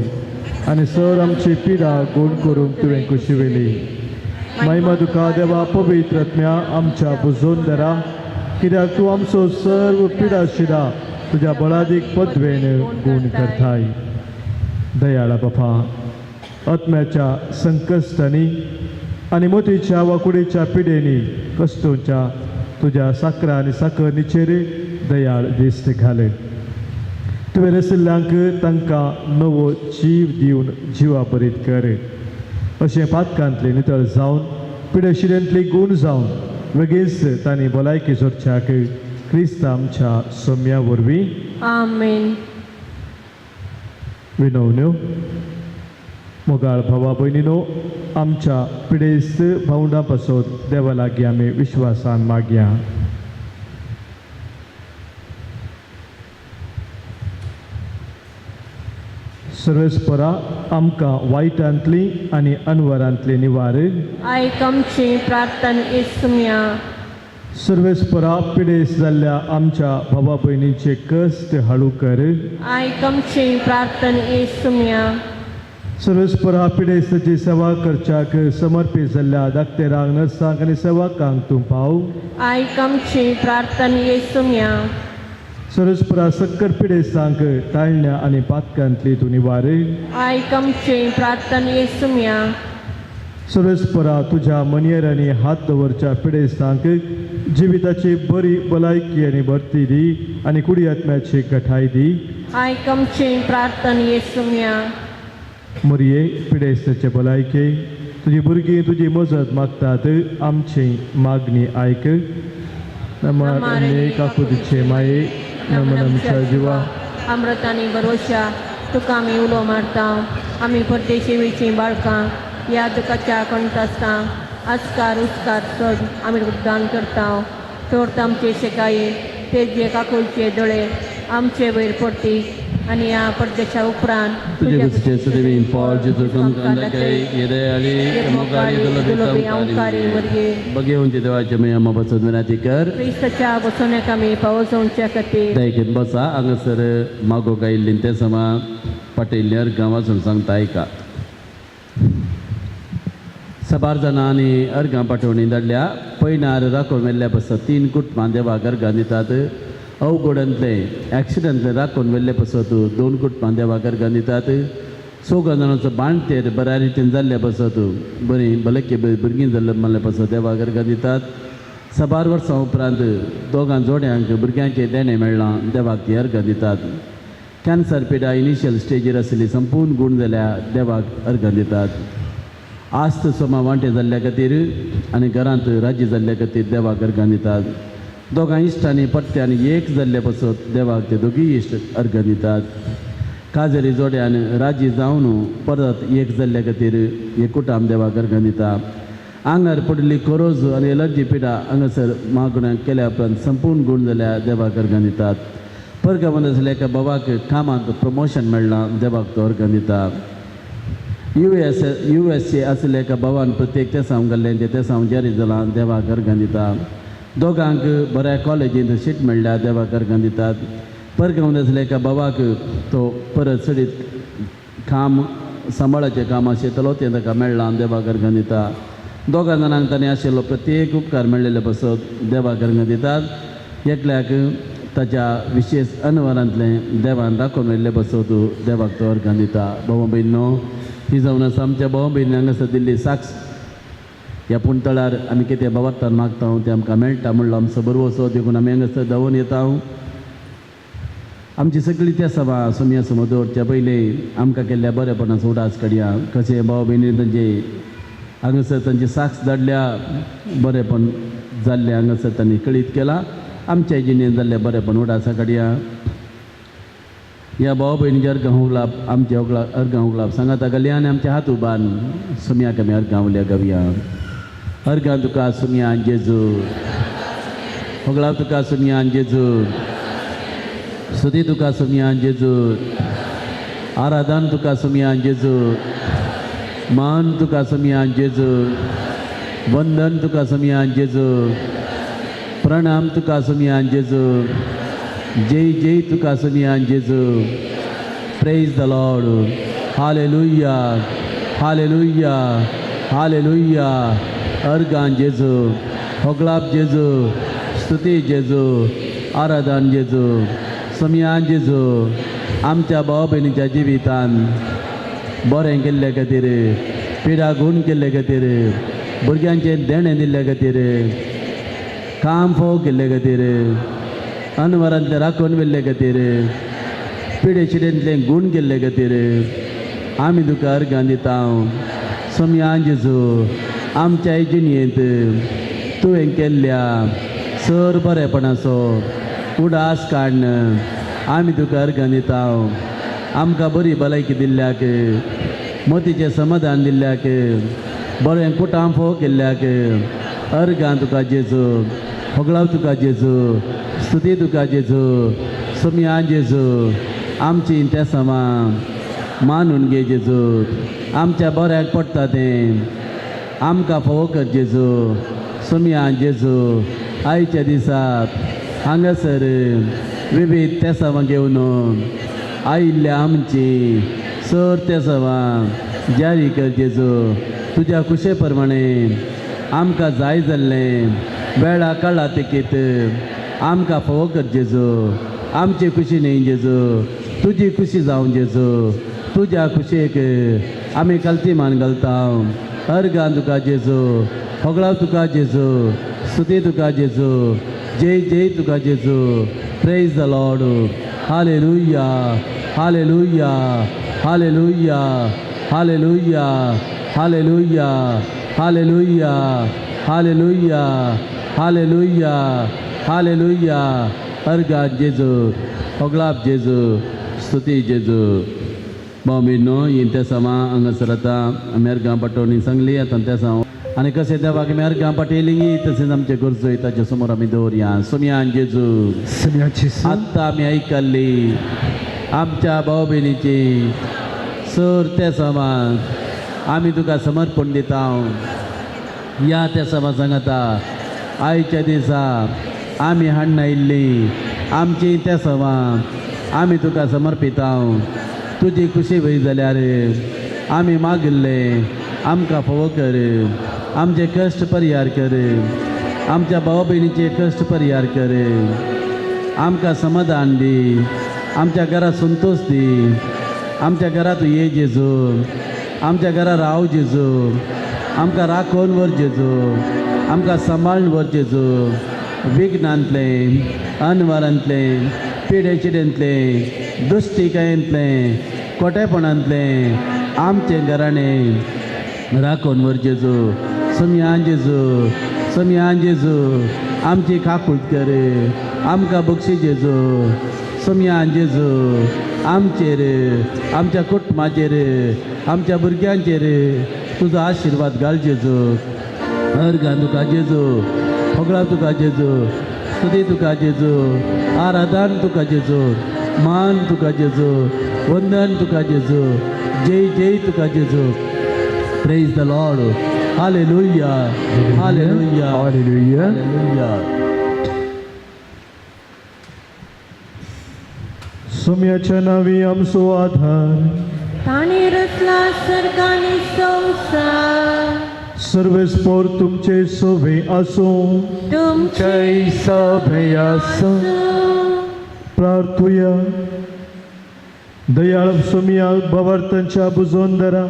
आनी सर आमची पिडा गोड करूंक तुवें कुशिवेली. महिमा तुका देवा पवित्र आत्म्या आमच्या बुजोवन धरा कित्याक तूं आमचो सर्व पिडा शिडा तुज्या बळादीक पदवेन गूण करताय. दयाळा बापा आत्म्याच्या संकश्टांनी आनी मोतीच्या वा कुडीच्या पिडेनी कश्टोच्या तुज्या साकरा आनी साकर निचेर दयाळ दिश्ट घाल. तुवें रसिल्ल्यांक तांकां नवो जीव दिवन जिवा बरीत कर. अशें पातकांतली नितळ जावन पिडेशिडेंतली गूण जावन बेगीच तांणी भलायकी जोडच्याक क्रिस्त आमच्या सम्या वरवीं. आमेन. विनवण्यो. मोगाळ भावा बहिणीनो, आमच्या पिडेस्त भावंडापासून देवा लागीं आमी विश्वासान मागया. सर्वेस्परा आमकां वायटांतली आनी अनवरांतली निवार. आयक आमची प्रार्थना येसुम्या. सर्वेस्परा पिडेस्त जाल्ल्या आमच्या भावा भयणींचे कश्ट हळू कर. आयक आमची प्रार्थना येसुम्या. सर्वेस्परा पिडेस्ताची सेवा करच्याक समर्पीत जाल्ल्या दाक्तेरांक, नर्सांक आनी सेवकांक तूं पाव. आयक आमची प्रार्थना येसुम्या. सर्वेस्परा सक्कर पिडेस्तांक ताळण्या आनी पातकांतली तूं निवार. आयक आमची प्रार्थना येसुम्या. सर्वेस्परा तुज्या मनेरांनी हात दवरच्या पिडेस्तांक जिविताची बरी भलायकी आनी भरती दी आनी कुडी आत्म्याची घटाय दी. आयक आमची प्रार्थना येसुम्या. मरिये पिडेस्ताचे भलायके, तुजी भुरगीं तुजी मजत मागतात, आमची मागणी आयक. काकुतीचे माये, नमन आमच्या जिवा. अमृतानी भरोशा तुका आमी उलो मारता. आमी परदेशी वेचीं बाळकां ह्या दुखाच्या कंठ आसता. आस्कार उस्कार चड आमी दान करता. चोरत आमचे शेकाये तेजे काकुलचे दोळे आमचे वयर पडटी आनी ह्या परदेशा उपरांत तुझे गुस्से सदैव पाल जितो कम कंदके येदे आली मोगारी ओंकारी वर्ये बगे उंचे देवाचे मे अम्मा बसत विनंती कर. क्रिस्ताच्या बसोन्याक आमी पावसोवच्या खातीर दयकेत बसा हांगासर मागो गायिल्लीं ते समा पटयल्ल्यार गांवांसून सांगता आयका. सबार जाणां आनी अर्गां पाठोवणी धाडल्या. पयनार राखून व्हेल्ल्या पासत 3 कुटुंबां देवाक अर्गां दितात. अवघडांतले एक्सिडंटले राखून व्हेल्ले पासत 2 कुटुंबां देवाक अर्गां दितात. 6 जाणांचो बाणतेर बऱ्या रितीन जाल्ल्या पासत बरी भलके भुरगीं जाल्ले मारल्या पासत देवाक अर्गां दितात. सबार वर्सां उपरांत 2 जोड्यांक भुरग्यांचे देणे मेळ्ळां देवाक ती अर्गां दितात. कॅन्सर पिडा इनिशियल स्टेजीर आशिल्ली संपूर्ण गुण जाल्या देवाक अर्गां दितात. आस्त सोमा वांटे जाल्ल्या खातीर आनी घरांत राज्य जाल्ल्या खातीर देवाक अर्गां दितात. 2 इश्टांनी पट्ट्यान एक जाल्ल्या पासत देवाक ते दोगूय इश्ट अर्गां दितात. काजरी जोड्यान राजी जावन परत एक जाल्ल्या खातीर एक कुटाम देवाक अर्गां दिता. आंगार पडिल्ली कोरोज आनी एलर्जी पिडा हांगासर मागण्या केल्या उपरांत संपूर्ण गुण जाल्या देवाक अर्गां दितात. परगांवांत आसल्या एका बाबाक कामांत प्रमोशन मेळ्ळां देवाक तो अर्गां दिता. USA आसल्या एका भावान प्रत्येक तेसांव घाल्लें तें तेसांव जारी जालां देवाक अर्गां दिता. 2 बऱ्या कॉलेजींत सीट मेळ्ळ्या देवाक अर्गां दितात. परगांवांत आसल्या एका भावाक तो परत सडीत काम सांबाळाचें काम आशिल्लो तें ताका मेळ्ळां देवाक अर्गां दिता. 2 जाणांक ताणें आशिल्लो प्रत्येक उपकार मेळिल्ले पासत देवाक अर्गां दितात. एकल्याक ताच्या विशेश अनवरांतलें देवान राखून व्हेल्ले पासत देवाक तो अर्गां दिता. भाव भयणो, ही जावन आसा आमच्या भाव भयणी हांगासर दिल्ली साक्ष ह्या पुणतळार आमी कितें बाबातान मागता तें आमकां मेळटा म्हणलो आमचो बरो असो देखून आमी हांगासर धांवून येता. आमची सगळी त्या सभा सुमया समोर दवरच्या पयलीं आमकां केल्ल्या बरेपणाचो उडास काडया. कशें भाव भयणी तांचे हांगासर तांची साक्ष धाडल्या, बरेपण जाल्लें हांगासर तांणी कळीत केलां. आमच्या जिणेंत जाल्लें बरेपण उडासा काडया. ह्या भाव भयणीचे अर्गां उगलाप आमचे अर्गां उगलाप सांगाता घालया आनी आमचे हात उबान सुमयाक आमी अर्गां उल्या गावया. अर्गां तुका सुमया जेजू, उगलाप तुका सुमया जेजू, स्तुती तुका सुमया जेजू, आराधन तुका सुमया जेजू, मान तुका सुमया जेजू, वंदन तुका सुमया जेजू, प्रणाम तुका सुमया जेजू, जय जय तुका सुमया जेजू. Praise the Lord. Hallelujah, hallelujah, hallelujah. अर्गां जेजू, होगलाप जेजू, स्तुती जेजू, आराधन जेजू, सुमया जेजू. आमच्या भाव भयणीच्या जिवितान बरें केल्ले खातीर, पिडा गूण केल्ले खातीर, भुरग्यांचें देणें दिल्ले खातीर, काम फोव केल्ले खातीर, अनवरांतले राखून व्हेल्ले खातीर, पिडे शिडेंतले गूण केल्ले खातीर आमी तुका अर्गां दिता. सुमया जेजू, आमच्या जिणेंत तुवें केल्ल्या सर बरेपणाचो उडास काडन आमी तुका अर्गां दिता. आमकां बरी भलायकी दिल्ल्याक मोतीचें समाधान दिल्ल्याक बरें कुटाम फोव केल्ल्याक अर्गां तुका जेजू होगळाव तुका जेजू स्तुती तुका जेजू सोम्या जेजू आमची त्या समा मानून घे जेजू आमच्या बऱ्याक पडटा तें आमकां फोव कर जेजू सोम्या जेजू आयच्या दिसाक हांगासर विविध त्या समा घेवन आयिल्ल्या आमची सर त्या समा जारी कर जेजू तुज्या कुशे प्रमाणे आमकां जाय जाल्लें वेळा काळा तेकीत आमकां फोव कर जेजू आमची खुशी न्ही जेजू तुजी खुशी जावं जेजू तुज्या खुशेक आमी कालती मान घालता अर्गां तुका जेजू होगळाव तुका जेजू स्तुती तुका जेजू जय जय तुका जेजू praise the Lord hallelujah hallelujah hallelujah hallelujah hallelujah hallelujah hallelujah hallelujah hallelujah अर्गां जेजू होगळाव जेजू स्तुती जेजू बाबीनो त्या समा हांगासर आतां आमी अर्गां पाठोवणी सांगली आतां त्या समा आनी कशें देवाक आमी अर्गां पाठयली तशेंच आमचे गरजो ताचे समोर आमी दवरया सोम्यान जेजू सगळ्याची आत्तां आमी आयकल्ली आमच्या भाव भयणीची सर त्या समाज आमी तुका समर्पण दिता या त्या समाज सांगाता आयच्या दिसा आमी हाडून आयिल्ली आमची त्या समाज आमी तुका समर्पिता तुजी खुशी वय जाल्यार आमी मागिल्ले आमकां फोव कर आमचे कश्ट परिहार कर आमच्या भाव भयणीचे कश्ट परिहार कर आमकां समाधान दी आमच्या घरात संतोष दी आमच्या घरात ये जेजू आमच्या घरा राव जेजू आमकां राखोवन व्हर जेजू आमकां सांबाळून व्हर जेजू विघ्नांतले अनवरांतले पिडे चिड्यांतले दुश्टिकायेंतले खोटेपणांतले आमचे घराणे राखोवन व्हर जेजू सोम्यान जेजू सोम्यान जेजू आमची खाकूट कर आमकां बक्षी जेजू सोम्यान जेजू आमचेर आमच्या कुटुंबाचेर आमच्या भुरग्यांचेर तुजो आशिर्वाद घाल जेजू अर्गां तुका जेजू होगळाव तुका जेजू स्तुती तुका जेजू आराधन तुका जेजू मान तुका जेजू वंदन तुका जेजू जय जय तुका जेजू praise the Lord hallelujah hallelujah hallelujah hallelujah सोम्याच्या नावी आमचो आधार ताणे रचला सर्गाने संसार सर्वेस्पोर तुमचे सोवे आसो तुमचे सभयास प्रार्थुया दयाळ सोम्या भवार्थांच्या बुजोन धरा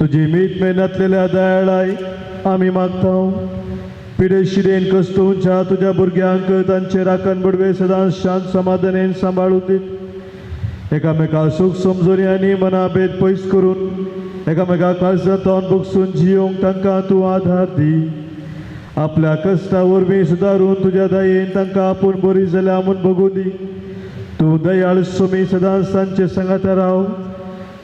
तुजी मीठ मेहनतलेल्या दयाळाय आमी मागता पिडेशिडेन कस्तूंच्या तुझ्या भुरग्यांक तांचे राखण बडवे सदां शांत समाधानेन सांबाळून दीत एकामेका सूख समजोरी मना भेद पयस करून एकामेका काळजांतोन बुगसून जियोंक तांकां तूं आधार दी आपल्या कश्टा वरवीं सुदारून तुज्या दयेन तांकां आपूण बरी जाल्या म्हूण बगूं दी तूं दयाळ सोमी सदांच तांचे सांगाता राव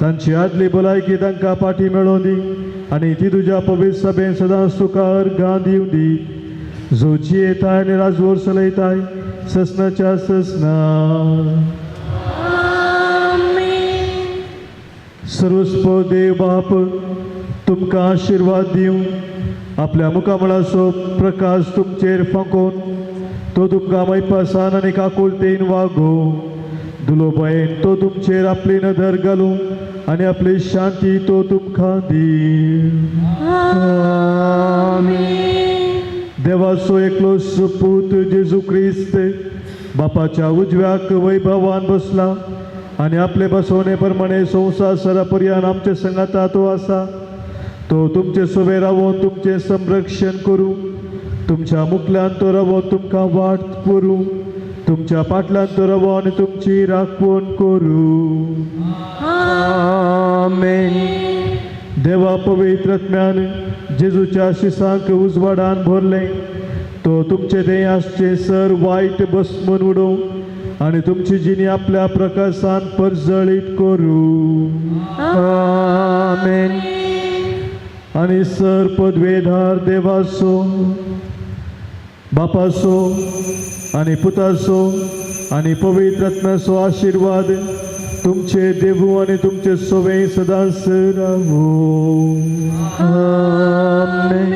तांची आदली भलायकी तांकां पाठी मेळोवन दी आनी ती तुज्या पवित्र सभेन सदांच तुका अर्गां दिवं दी जो जियेताय आनी राजवोर चलयताय ससनाच्या ससना सर्वस्व देव बाप तुमकां आशिर्वाद दिवं आपल्या मुखामळाचो प्रकाश तुमचेर फांकोवन तो तुमकां मैपासान आनी काकुळतेन वागो दुलो भयेन तो तुमचेर आपली नदर घालूं आनी आपली शांती तो तुमकां दी देवाचो एकलो पूत जेजू क्रिस्त बापाच्या उजव्याक वैभवान बसला आनी आपले बसवणे प्रमाणे संवसार सरापर्यंत आमचे संगाता तो आसा तो तुमचे सोबे रावोन तुमचे संरक्षण करूं तुमच्या मुखल्यान तो रावोन तुमकां वाट पुरूं तुमच्या पाटल्यान तो रावो आनी तुमची राखण करूं आमेन देवा पवित्र आत्म्यान जेजूच्या शिसांक उजवाडान भरले तो तुमचे देयाचे सर वायट भस्मन उडोवं आणि तुमची जिनी आपल्या प्रकाशान परजळीत करू आमेन. आणि सर पदवेधार देवासो बापासो आणि पुतासो आणि पवित्र आत्म्याचो आशीर्वाद तुमचे देवू आणि तुमचे सोवे सदांच रावो आमेन.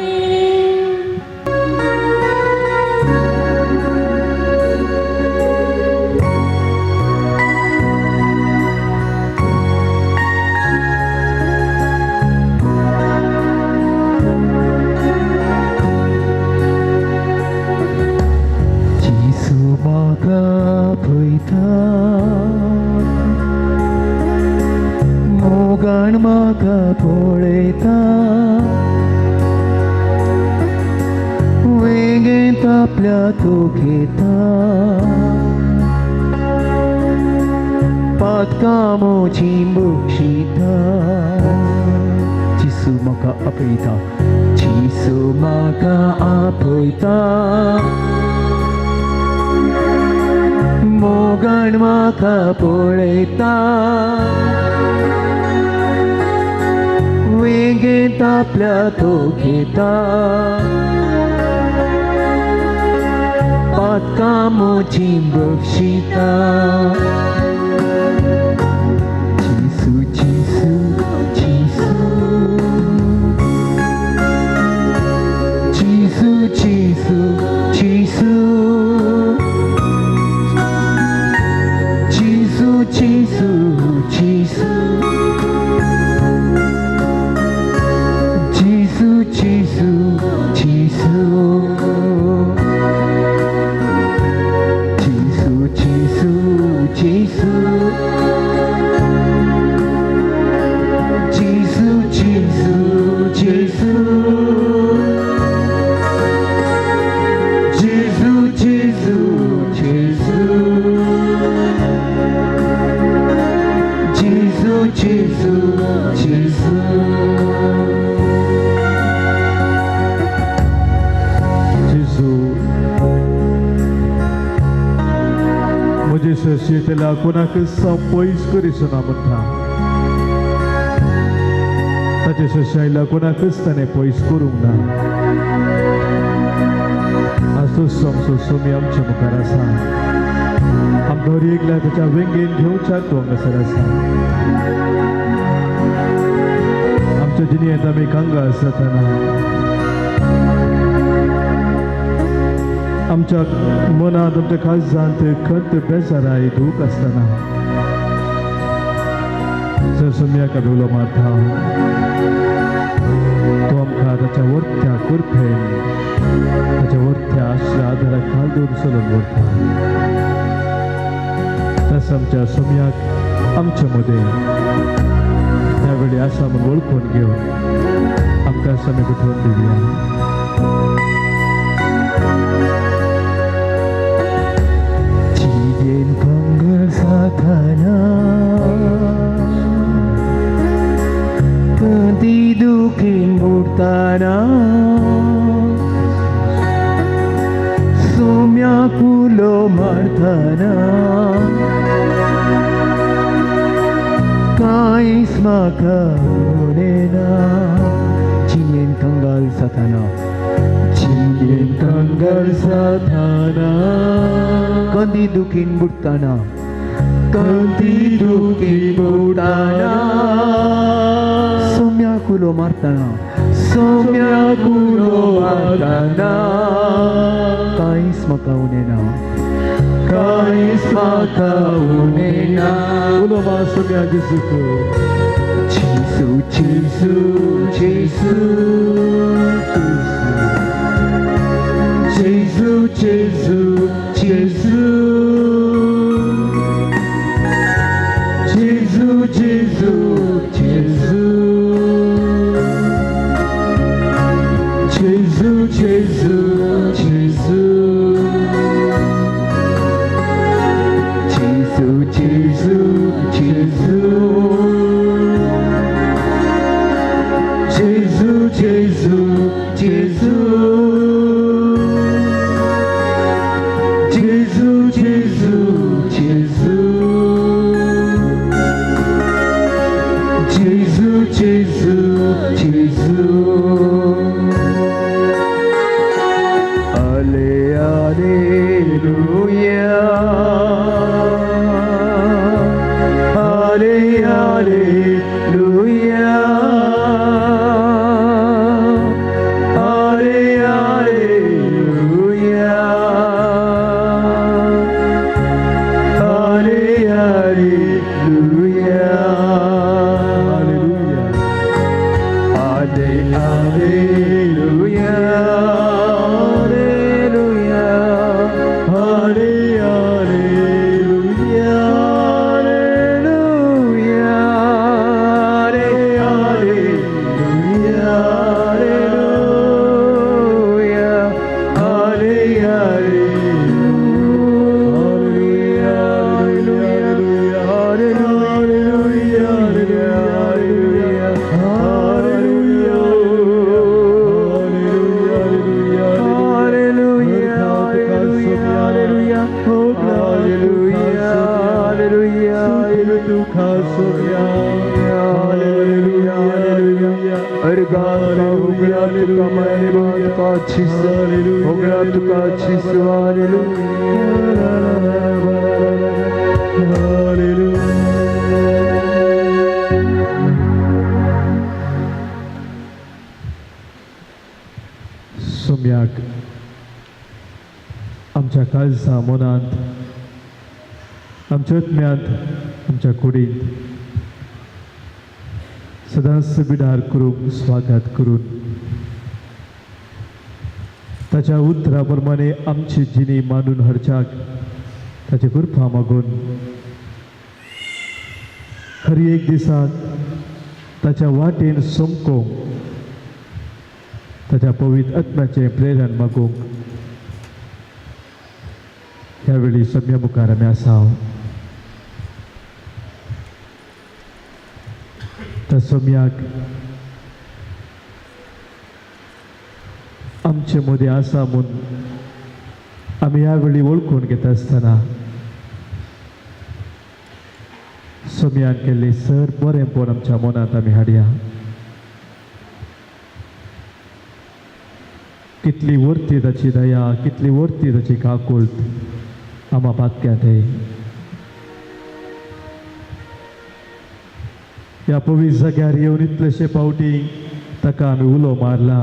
मोगान म्हाका पळयता वेगेंत आपल्या तो घेता पातकां मोची बक्षिता जिसू म्हाका आपयता जिसू म्हाका आपयता मोगान म्हाका पळयता वेगेंत आपल्या तो घेता पातकां मोची बक्षिता जिसू जिसू जिसू जिसू जिसू जिसू Jesus, Jesus, Jesus, Jesus, Jesus, Jesus, Jesus, Jesus, Jesus, Jesus, Jesus, म्हजे सोशेतला कोणाक पयस करिसो ना म्हणटा ताचे सोशायला कोणाकच ताणें पयस करूंक ना असोच आमचो सोमी आमच्या मुखार आसा आमकां हर एकल्या ताच्या वेंगेन घेवच्याक तो हांगासर आसा आमच्या जिणेंत आमी कांगाळ जाताना आमच्या मनात आमच्या काळजांत खंत बेजाराय दूख आसतना जर सोम्याक आमी उलो मारता तो आमकां ताच्या वर्त्या कुरपेन ताच्या वर्त्या आश्रा आदाराक खाल दवरून चलून व्हरता तस आमच्या सोम्याक आमचे मदें ह्या वेळी आसा म्हूण वळखून घेवन आमकां सोम्या गुठोवन दिवया जिगेन कंगर जाताना कधी दुखीन बुडताना सोम्याक उलो मारताना कांयच म्हाका उडयना जिगेन कंगाल जाताना जिगेन कंगाल जाताना कधी दुखीन बुडताना कधी दुखीन बुडताना सोम्याक उलो मारताना सोम्याक उलो मारताना कांयच म्हाका उडयना कांयच म्हाका उडयना उलो मार सोम्या जेजूक जेजू जेजू जेजू जेजू जेजू जेजू जेजू जेजू जेजू जेजू जेजू जेजू जेजू जेजू जेजू जेजू जेजू जेजू सोम्याक आमच्या काळजा मनांत आमच्या आत्म्यांत आमच्या कुडींत सदांच बिडार करून स्वागत करून ताच्या उतरा प्रमाणे आमची जिणी मांडून हरच्याक ताची कृपा मागून खरी एक दिसाक ताच्या वाटेन सोमकोंक ताच्या पवित्र आत्म्याचे प्रेरण मागूंक ह्या वेळी सगळ्या मुखार आमी आसाव. त्या सोम्याक आमचे मदीं आसा म्हूण आमी ह्या वेळी वळखून घेता आसतना सोम्यान केल्ले सर बरेंपण आमच्या मनांत आमी हाडया. कितली वर्ती ताची दया, कितली वर्ती ताची काकुळट आम्हा पातक्यांत हे. ह्या पवित्र जाग्यार येवन इतलेशे फावटी ताका आमी उलो मारला.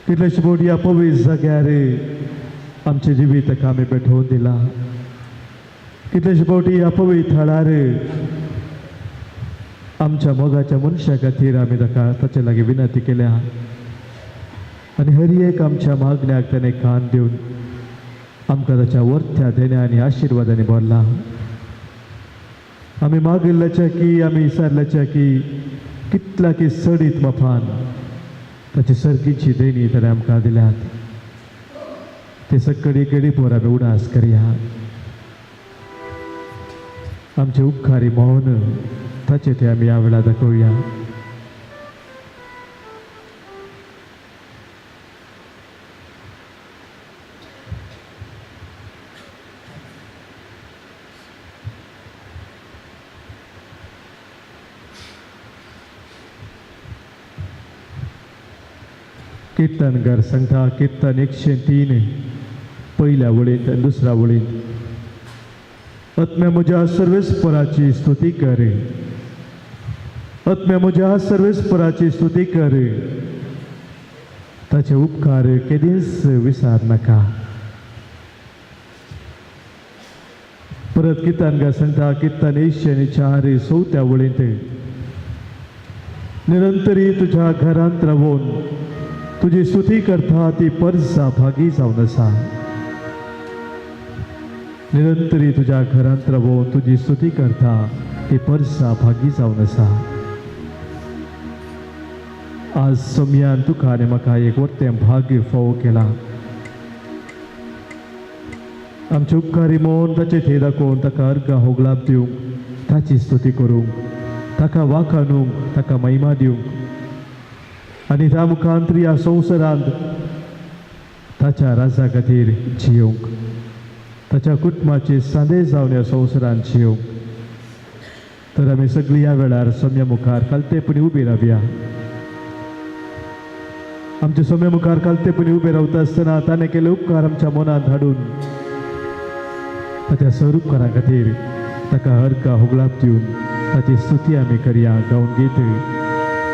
कितलेशे फावटी ह्या पवित्र जाग्यार आमचे जिवीत ताका आमी पेटोवन दिला. कितलेशे फावटी ह्या पवित्र थळार आमच्या मोगाच्या मनशा खातीर आमी ताका ताचे लागीं विनंती केल्या आनी हर एक आमच्या मागण्याक ताणें कान दिवन आमकां ताच्या वर्त्या देण्यानी आशिर्वादांनी भरला. आमी मागिल्ल्याच्या की आमी विचारल्याच्या की कितल्या की सडीत मोफान ताची सर्गीची देणी ताणें आमकां दिल्यात. ते सकडी कडी पोर आमी उडास करया. आमचे उपकारी मौन ताचे ते आमी ह्या वेळार दाखोवया. कीर्तनकार सांगता कीर्तन 103 पहिल्या वळींत आनी दुसऱ्या वळींत. आत्म्या म्हज्या सर्वेस्पराची स्तुती कर, आत्म्या म्हज्या सर्वेस्पराची स्तुती कर, ताचे उपकार केदींच विसार नाका. परत कीर्तनकार सांगता कीर्तन 104 चवथ्या वळींत. निरंतरी तुझ्या घरांत रावून तुझी स्तुती करता ती परसा भागी जावन आसा. निरंतरी तुझ्या घरांत रावून तुझी स्तुती करता ती परसा भागी जावन आसा. आज सोम्यान तुका आनी म्हाका एक वर्तें भाग्य फावो केला. आमचे उपकारी मौन ताचे थंय दाखोवन ताका अर्घा होगलाप दिवंक, ताची स्तुती करूंक, ताका वाखाणूंक, ताका महिमा दिवंक आनी त्या मुखांतर ह्या संवसारांत ताच्या राजा खातीर जियोंक, ताच्या कुटुंबाची सांदे जावन ह्या संवसारांत जियोंक. तर आमी सगळीं ह्या वेळार सोम्या मुखार कालतेपणी उबी रावया आमच्या सोम्या मुखार कालतेपणी उभे रावता असताना ताणे केले उपकार आमच्या मनात हाडून ताच्या स्वरूपकारा खातीर ताका हरका होगलाप दिवन ताची स्तुती आमी करया गावन गीत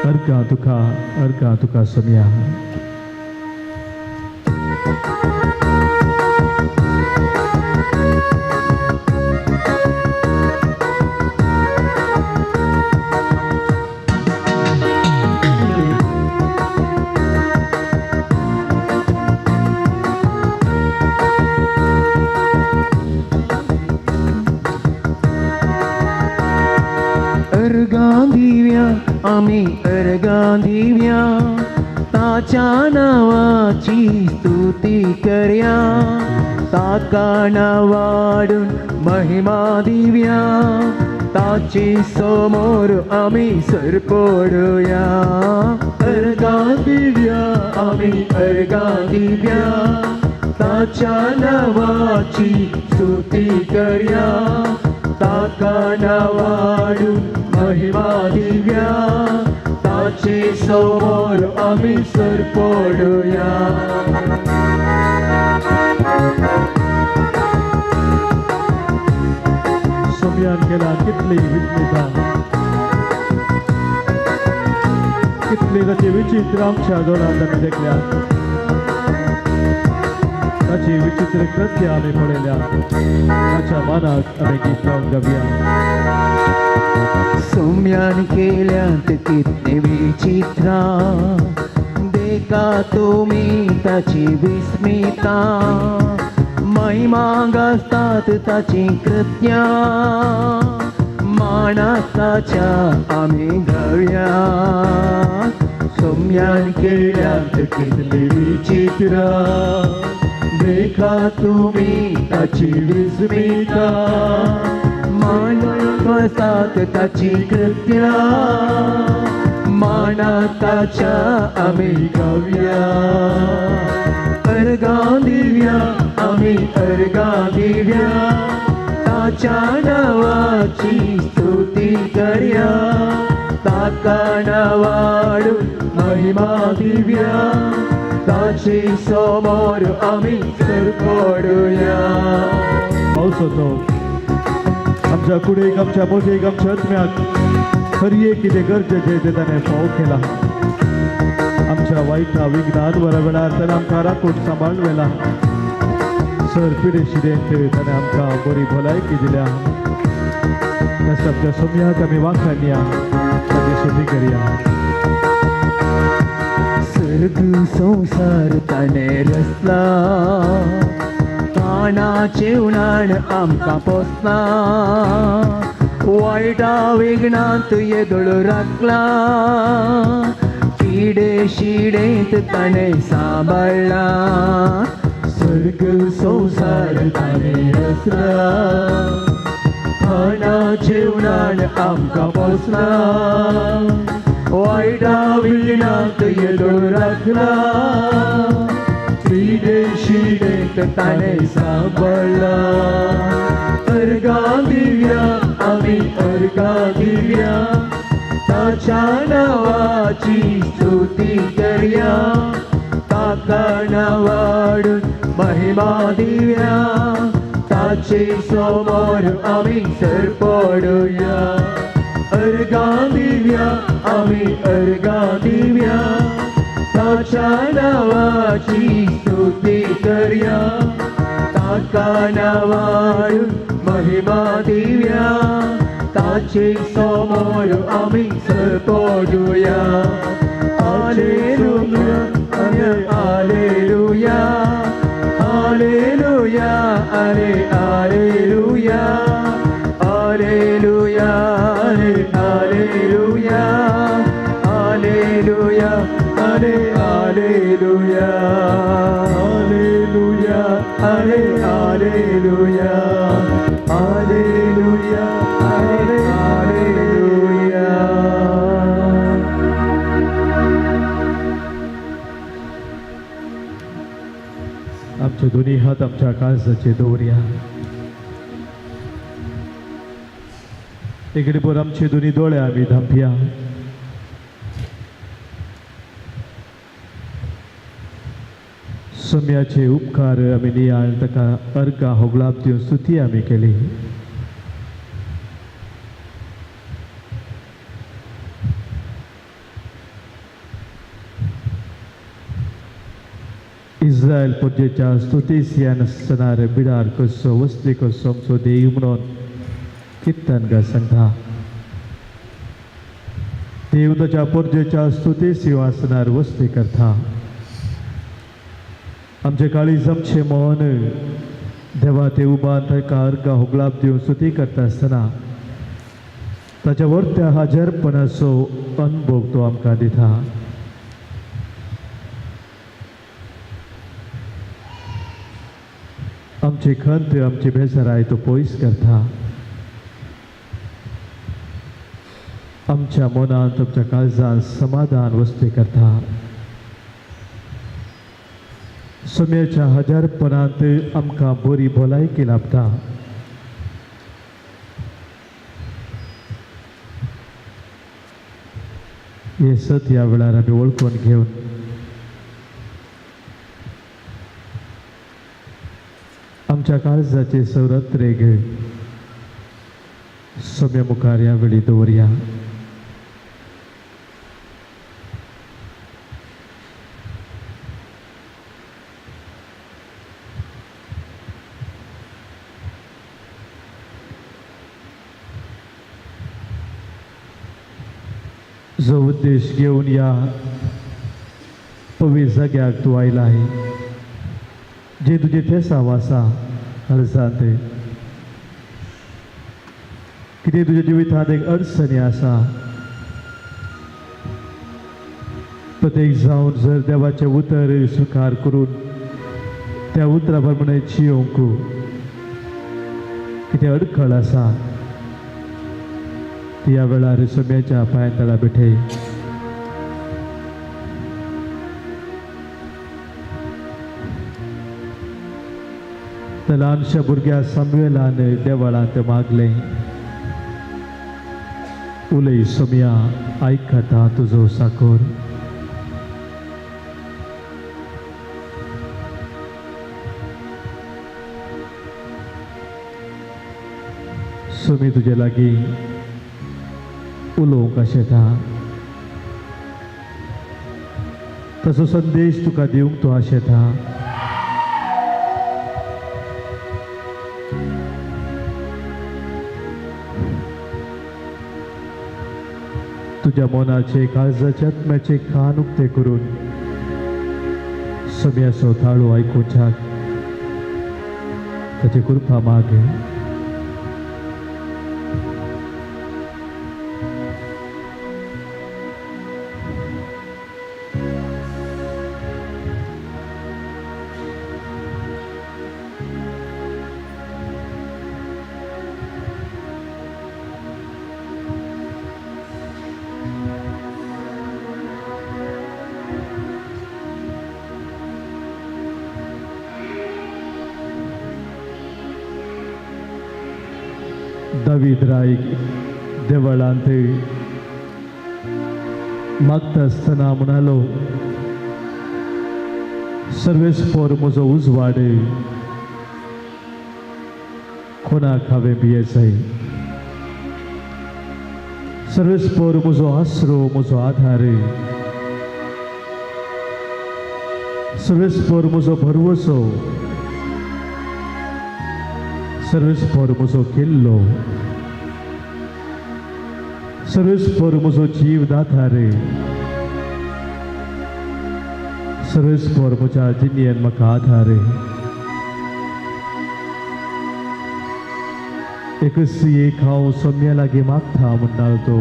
हरका तुका सोम्या. अर्गां दिव्या आम्ही अर्गां दिव्या ताच्या नावाची स्तुती करया ताका नावाडून महिमा दिव्या ताची समोर आम्ही सरपडया. अर्गां दिव्या आम्ही अर्गां दिव्या ताच्या नावाची स्तुती करया ताका नावाडून महिमा दिव्या ताचे समोर आम्ही सरपडया. सोम्यान केला कितली विस्मिता कितली ताची विचित्र आमच्या दोळ्यांत आमी देखल्या ताची विचित्र कृत्य आमी पळयल्या ताच्या मानाक आमी गीत गावन गावया. सोम्यान केल्यात कितने विचित्रा देखा तुम्ही ताची विस्मिता महिमा गाजतात ताची कृत्या मानाक ताच्या आमी गावया. सोम्यान केल्यात कितने विचित्रा देखा तुम्ही ताची विस्मिता मानवतात ताची कृत्या मानाताच्या आम्ही गावया. अर्गां दिव्या आम्ही अर्गां दिव्या ताच्या नावाची स्तुती करया ताका नावाडून महिमा दिव्या ताची समोर आम्ही सरपडया. पावस होतो आमच्या कुडीक आमच्या मोठीक आमच्या आत्म्याक खरी कितें गरजेचें तें ताणें फाव केला. आमच्या वायटा विघ्नान वेळार ताणें आमकां राखून सांबाळवेला. सर पिडे शिडेंत ताणें आमकां बरी भलायकी दिल्या. आमच्या सोम्याक आमी वाखाणया ताची स्तुती करया. सर्ग संसार ताणें रचला कानाचे उणाण आमकां पोसना वायटा विघ्नांत येदोळ राखला किडे शिडेंत ताणें सांबाळला. सर्ग संसार ताणें रचला कानाचे उणाण आमकां पोसना वायटा विघ्नांत येदोळ राखला किडे शिडेंत ताणें सांबाळला. अर्गां दिव्या आमी अर्गां दिव्या ताच्या नावाची स्तुती करया ताका नावाडून महिमा दिव्या ताचे समोर आमी सरपडया. अर्गां दिव्या आमी अर्गां दिव्या ताच्या नावाची स्तुती करया ताका नावाडून महिमा दिव्या ताचे समोर आमी सरपडया. हालेलुया हालेलुया हालेलुया अरे हालेलुया हालेलुया अरे हालेलुया हालेलुया अरे हालेलुया हालेलुया अरे हालेलुया हालेलुया अरे हालेलुया. आमचे दोन्ही हात आमच्या काळजाचे दवरया. इकडे पर आमचे दोन्ही दोळे आम्ही धांपया. सोम्याचे उपकार आमी नियाळ ताका अर्गां होगलाप दिवन स्तुती आमी केली. इस्रायल पोरजेच्या स्तुतीसियान आसतनार बिडार कसो वस्ती कसो आमचो देव म्हणून कित्तन सांगता. देव ताच्या पोरजेच्या स्तुती सिंहासनार वस्ती करता. आमचे काळीज आमचे मन देवा ते उबान ताका अर्गां होगलाप दिवन स्तुती करता आसतना ताच्या वर्त्या हाजरपणाचो अनुभव तो आमकां दिता. आमची खंत आमची बेजाराय तो पयस करता. आमच्या मनांत आमच्या काळजांत समाधान वस्ती करता. सोम्याच्या हजारपणांत आमकां बरी भलायकी लाभता. हे सत ह्या वेळार आमी वळखून घेवन आमच्या काळजाचे सवरत्रेक सोम्या मुखार ह्या वेळी दवरया. जो उद्देश घेऊन या पवित्र जाग्याक तूं आयला आहे, जे तुजे थेसांव आसा काळजांत, कितें तुज्या जिवितांत एक अडचणी आसा, प्रत्येक जावन जर देवाचें उतर स्विकार करून त्या उतरा प्रमाणे जियोंक कितें अडखळ आसा ती ह्या वेळार सोम्याच्या पांयतळा भेटय. त्या ल्हानशा भुरग्या सामुएलान देवळांत मागलें, उलय सोम्या, आयकता तुजो साकोर. सोमी तुजे लागीं उलोवंक आशेता. ताचो संदेश तुका दिवंक तूं आशेता. तुज्या मनाचे काळजाचे आत्म्याचे कान उक्ते करून सोम्याचो ताळो आयकुच्याक ताची कृपा माग. दावीद राय देवळांत मागता आसतना म्हणालो, सर्वेस्पर म्हजो उजवाड, कोणाक हांवें भियेसाय. सर्वेस्पर म्हजो आसरो, म्हजो आधार, सर्वेस्पर म्हजो भरवसो, सर्वेस्पर म्हजो किल्लो, सर्वेस्पर म्हजो जीवदातार, सर्वेस्पर म्हज्या जिणेंत म्हाका आधार. एकच एक हांव सोम्या लागीं मागता म्हणटालो तो.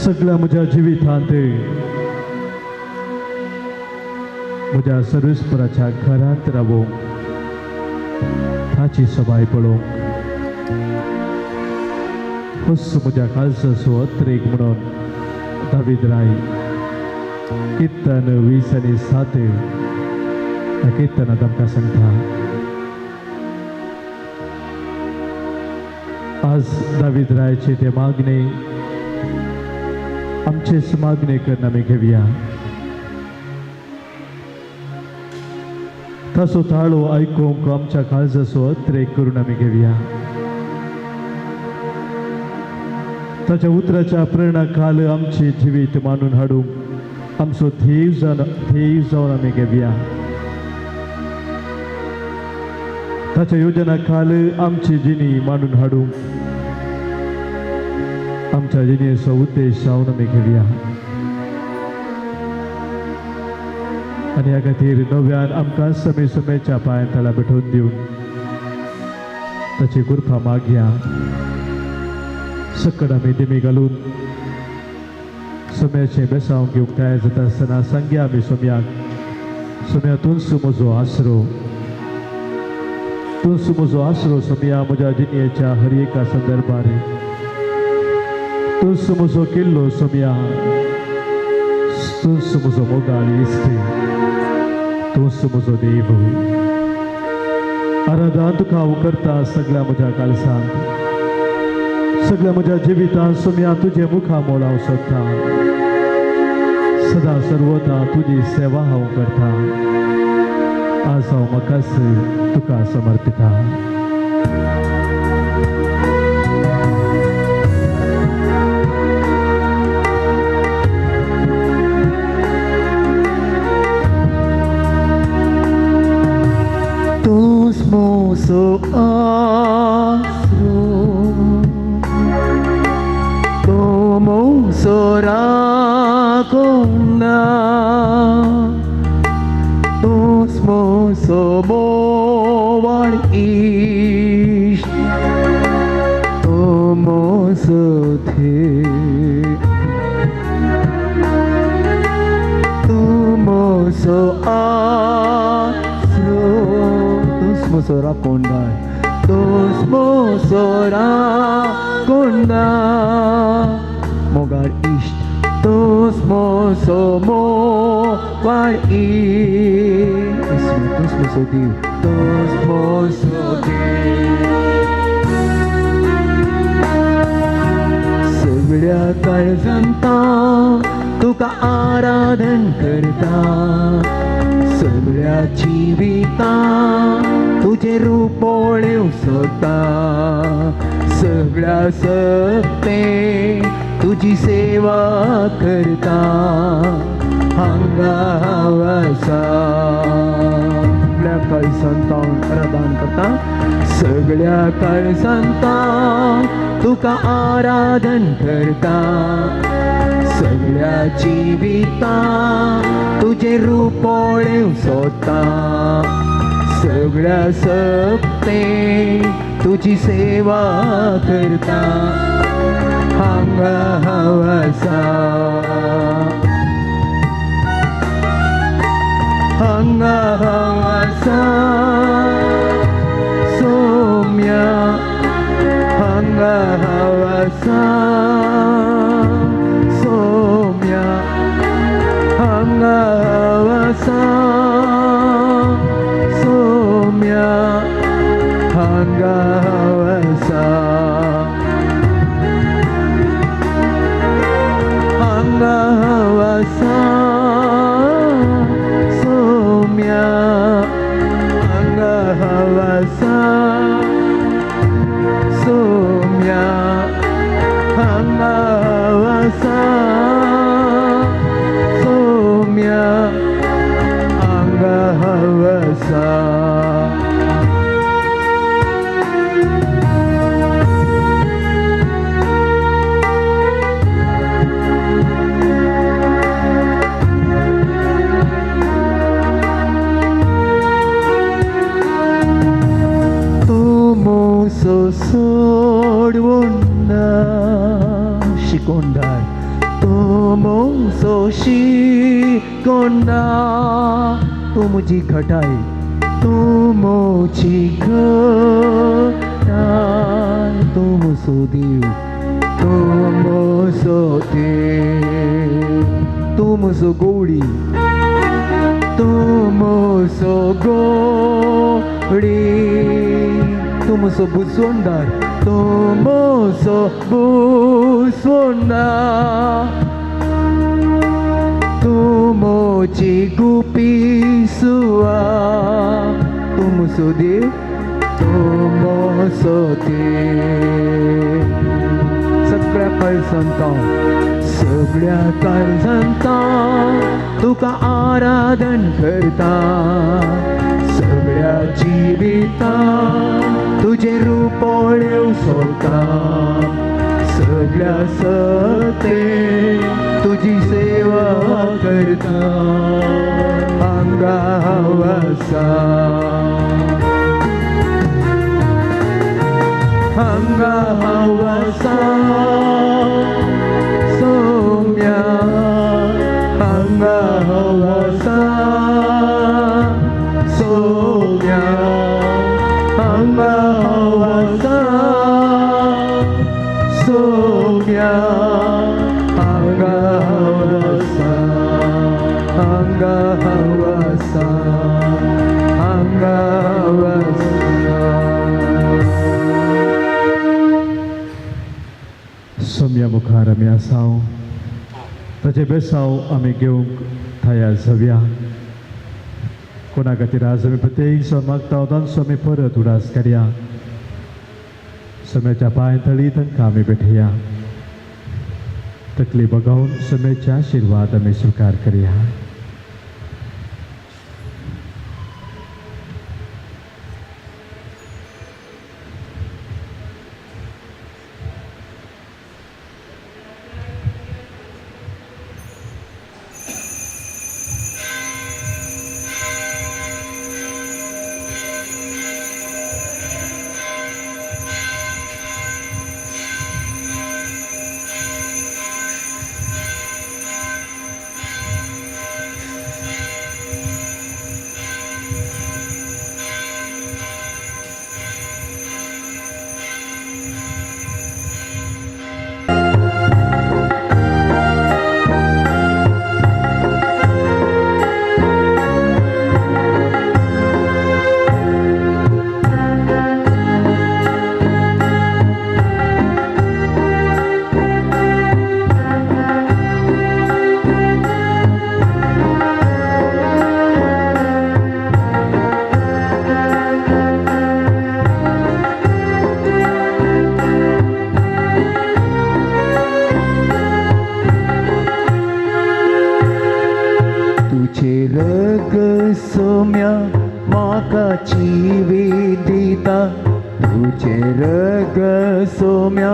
सगळ्या म्हज्या जिवितांत म्हज्या सर्वेस्पराच्या घरांत रावोंक, ताची सबाय पळोवंक, खुस म्हज्या काळजाचो अत्रेक म्हणून दावीद राय किर्तन 20 आनी 7 ह्या किर्तनांत आमकां सांगता. आज दावीद रायाचे ते मागणे आमचेच मागणे करून आमी घेवया. तासो ताळो आयकूंक आमच्या काळजाचो अत्रेक करून आमी घेवया. ताच्या उतराच्या प्रेरणाखाल आमची जिवीत मानून हाडूंक आमचो थेव जावन आमी घेवया. ताच्या योजना खाल आमची जिणी मानून हाडूंक आमच्या जिणेचो उद्देश जावन आमी घेवया. आनी ह्या खातीर नव्यान आमकां समय समयच्या पांयां तळा भेटोवन दिवन ताची कृपा मागया. सकड आमी दिमी घालून सोम्याचें बेसांव घेवंक तयार जाता आसतना सांगया आमी सोम्या तूंच म्हजो आसरो, तूंच म्हजो आसरो सोम्या म्हज्या जिणेच्या हर एका संदर्भार. तूंच म्हजो किल्लो सोम्या, तूंच म्हजो मोगाळ इश्ट, तूंच म्हजो देव. आराधना तुका हांव करता सगळ्या म्हज्या काळजांत, सगळ्या म्हज्या जिवितांत सोम्या तुजे मुखार मोडाव सोदता. सदा सर्वदा तुजी सेवा हांव करता. आज हांव म्हाकाच तुका समर्पिता. तूंच म्हजो आसरो, तूं म्हजो राखणा, तूंच म्हजो मोवाळ इश्ट, तूं म्हजो देव, तूं म्हजो आसरो, तूंच म्हजो राखणदार, तूंच म्हजो राखणदार, मोगाळ इश्ट, तूंच म्हजो मोवाळ इश्ट, तूंच म्हजो देव, तूंच म्हजो देव. सगळ्या काळजांत तुका आराधन करता, सगळ्या जिवितांत तुजे रूप पळोवंक सोदता, सगळ्या सत्तेक तुजी सेवा करता. हांगा हांव आसा, सगळ्या काळजांत आराधन करता, सगळ्या काळजांत तुका आराधन करता, सगळ्या जिवितांत तुजे रूप पळोवंक सोदता, सगळ्या सत्तेक तुजी सेवा करता. हांगा हांव आसा, हांगा हांव आसा सोम्या, हांगा हांव आसा सोम्या, हांगा हांव आसा सोम्या, हांगा हांव आसा, हांगा हांव आसा सोम्या, हांगा हांव आसा सोम्या, हांगा हांव आसा सोम्या, हांगा हांव आसा. सोडवोंना शिकोंडार, तूं म्हजो शिकोंडा, तूं म्हजी घटाय, तूं म्हजी घटाय, तूं म्हजो देव, तूं म्हजो देव, तूं म्हजो गवळी, तूं म्हजो गवळी, तूं म्हजो बुजवणदार, तूं म्हजो बुजवणदार, तूं मोची गुपी सुआ तुम सुदे तुम सोते सगळ्या काळजांता तुका आराधन करता सगळ्या जिविता तुझे रूपोळ्यो सोडता सगळ्या सते तुझी सेवा करता अंगावासा अंगावासा सौम्या अंगावासा सौम्या अंगावासा सौम्या अंगावासा अंगावासा अंगावासा सौम्या मुखार आमी आसाव ताचे बेसांव आमी घेवंक तयार जावया कोणा खातीर आज आमी प्रत्येक सण मागता तांचो आमी परत उडास करया सौम्याच्या पांय तळी तांकां आमी भेटया तकली बगावन सौम्याचे आशिर्वाद आमी स्वीकार करया सौम्या माका जीवी दिता तुझे रग सौम्या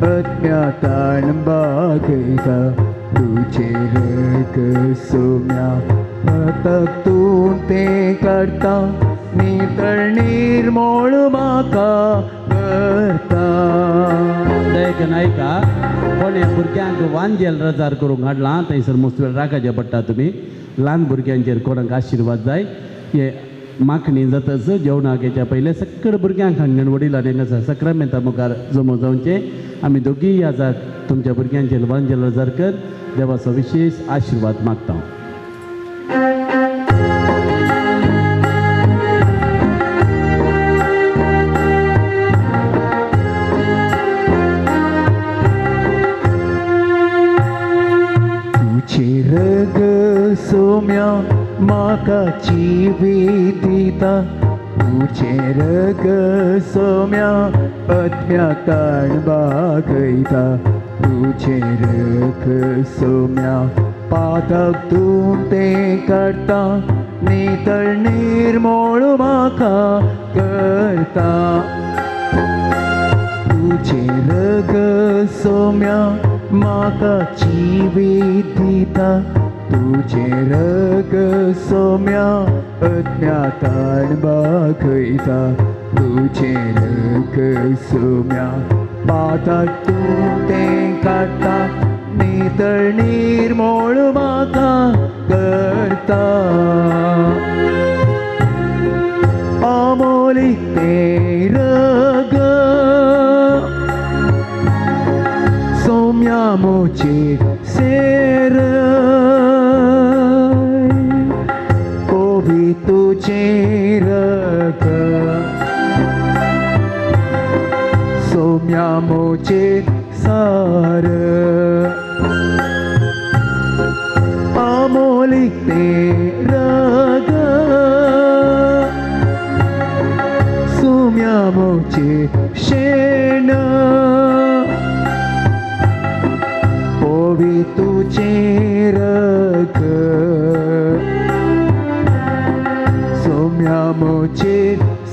आत्म्या ताण बागयता तुझे रग सौम्या हातातून ते काढता नितळ निर्मळ माका करता दयक नायका कोणे भुरग्यांक वांजेल रजार करूंक हाडलां थंयसर मस्त वेळ राखाचें पडटा तुमी ल्हान भुरग्यांचेर कोणाक आशिर्वाद जाय हे माखणी जातच जेवणाक हेच्या पयले सगळे भुरग्यांक अंगणवाडी आसा सक्रामेंता मुखार जमो जावचे आमी दोगीय आसात तुमच्या भुरग्यांचेर वांजेल रजार कर देवाचो विशेष आशिर्वाद मागता सौम्या माका जीवी दिता तुझे रग सौम्या आत्म्या ताण बागयता तुझे रग सौम्या पातातून ते काढता नितळ निर्मळ माका करता तुझे रग सौम्या माका जीवी दिता तुझे रग सौम्या आत्म्या ताण बागयता तुझे रग सौम्या पातातून ते काढता नितळ निर्मळ माका करता अमोलिक ते रग सौम्या मोचे सेर तुझे रग सौम्या मोचे सार अमोलिक ते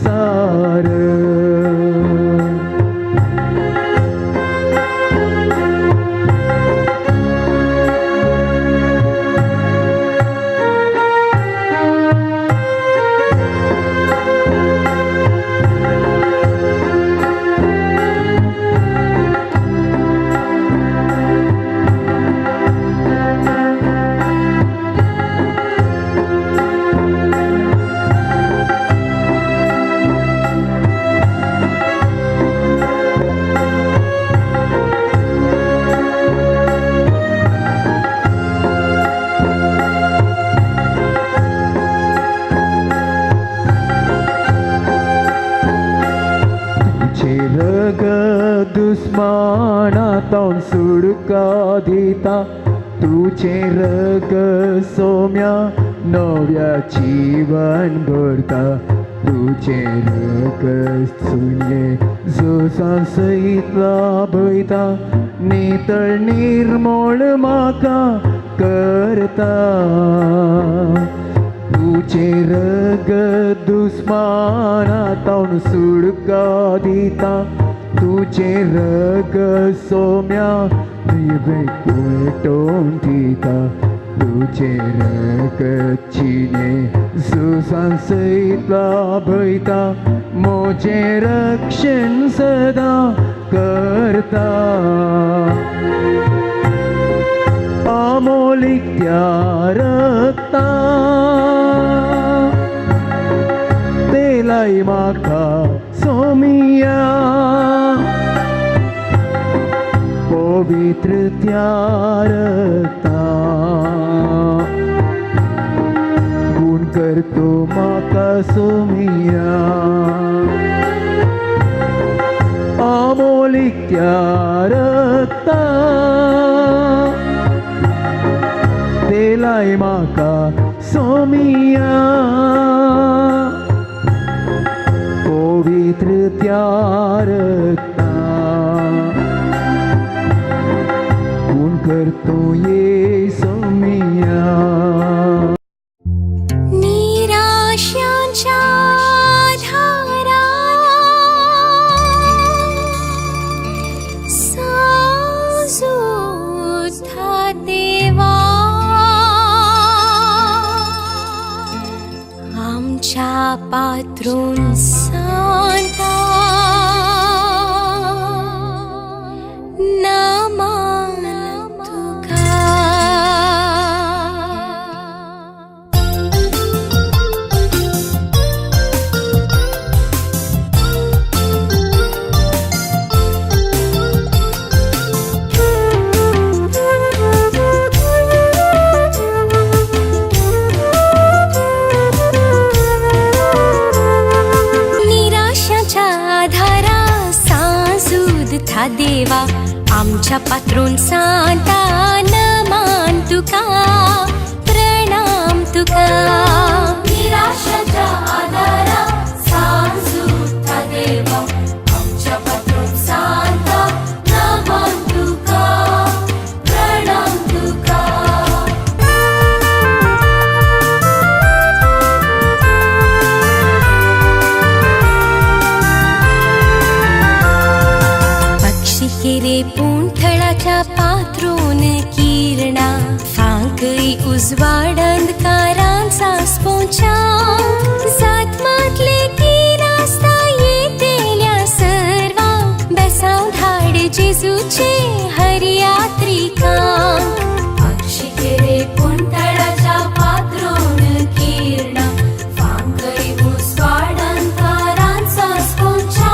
सार रग दुस्मानातून सुटका दिता तुझे रग सोम्या नव्या जीवन भरता तुझे रग सुने जो सांसयितला भयता नितळ निर्मळ म्हाका करता तुझे रग दुस्मानातून सुटका दिता तुझे रग सोम्या विवेकवटोन दिता तुझे रग चिने सुसांसयितला भयता मोजे रक्षण सदा करता अमोलिक त्या रक्ता तेलाई म्हाका सोमिया पवित्र त्या रक्ता गुण करतो म्हाका सोमिया अमोलिक त्या रक्ता तेलाई म्हाका सोमिया पवित्र त्या रक्ता गुण करतो ये सोमिया निराशांच्या धारा साजुथा देवा आमच्या पात्रून सांता नमन तुका था देवा आमच्या पात्रून सांता नमन तुका प्रणाम तुका निराशाच्या आधारा सांता देवा आमच्या पात्रून सांता नमन तुका प्रणाम तुका केरे पुंठळाच्या पात्रोन किरणा फांकई उजवाड अंधकारांचा स्पोचा जातमातले की नास्ता येतेल्या सर्वा बेसाव धाड जेजूचे हरियात्रिका पक्षी केरे पुंठळाच्या पात्रोन किरणा फांकई उजवाड अंधकारांचा स्पोचा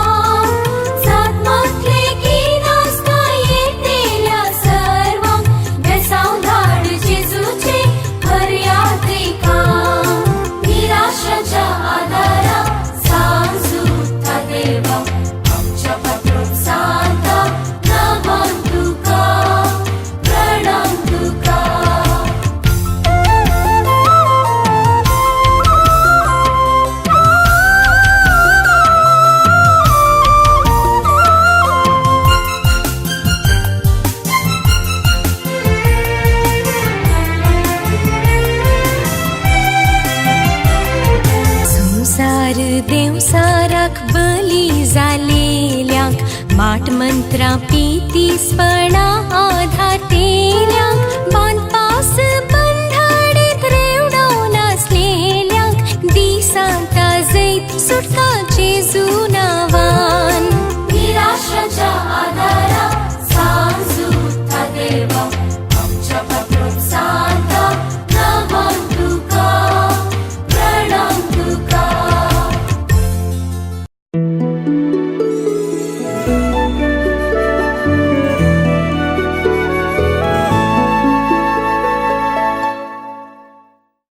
संसाराक बली जालेल्यांक माट मंत्रा पितीसपणा आधातेल्यांक बांदपास बंधाडीत रेवडो नासलेल्यांक दिसांता जैत सुटका जेजू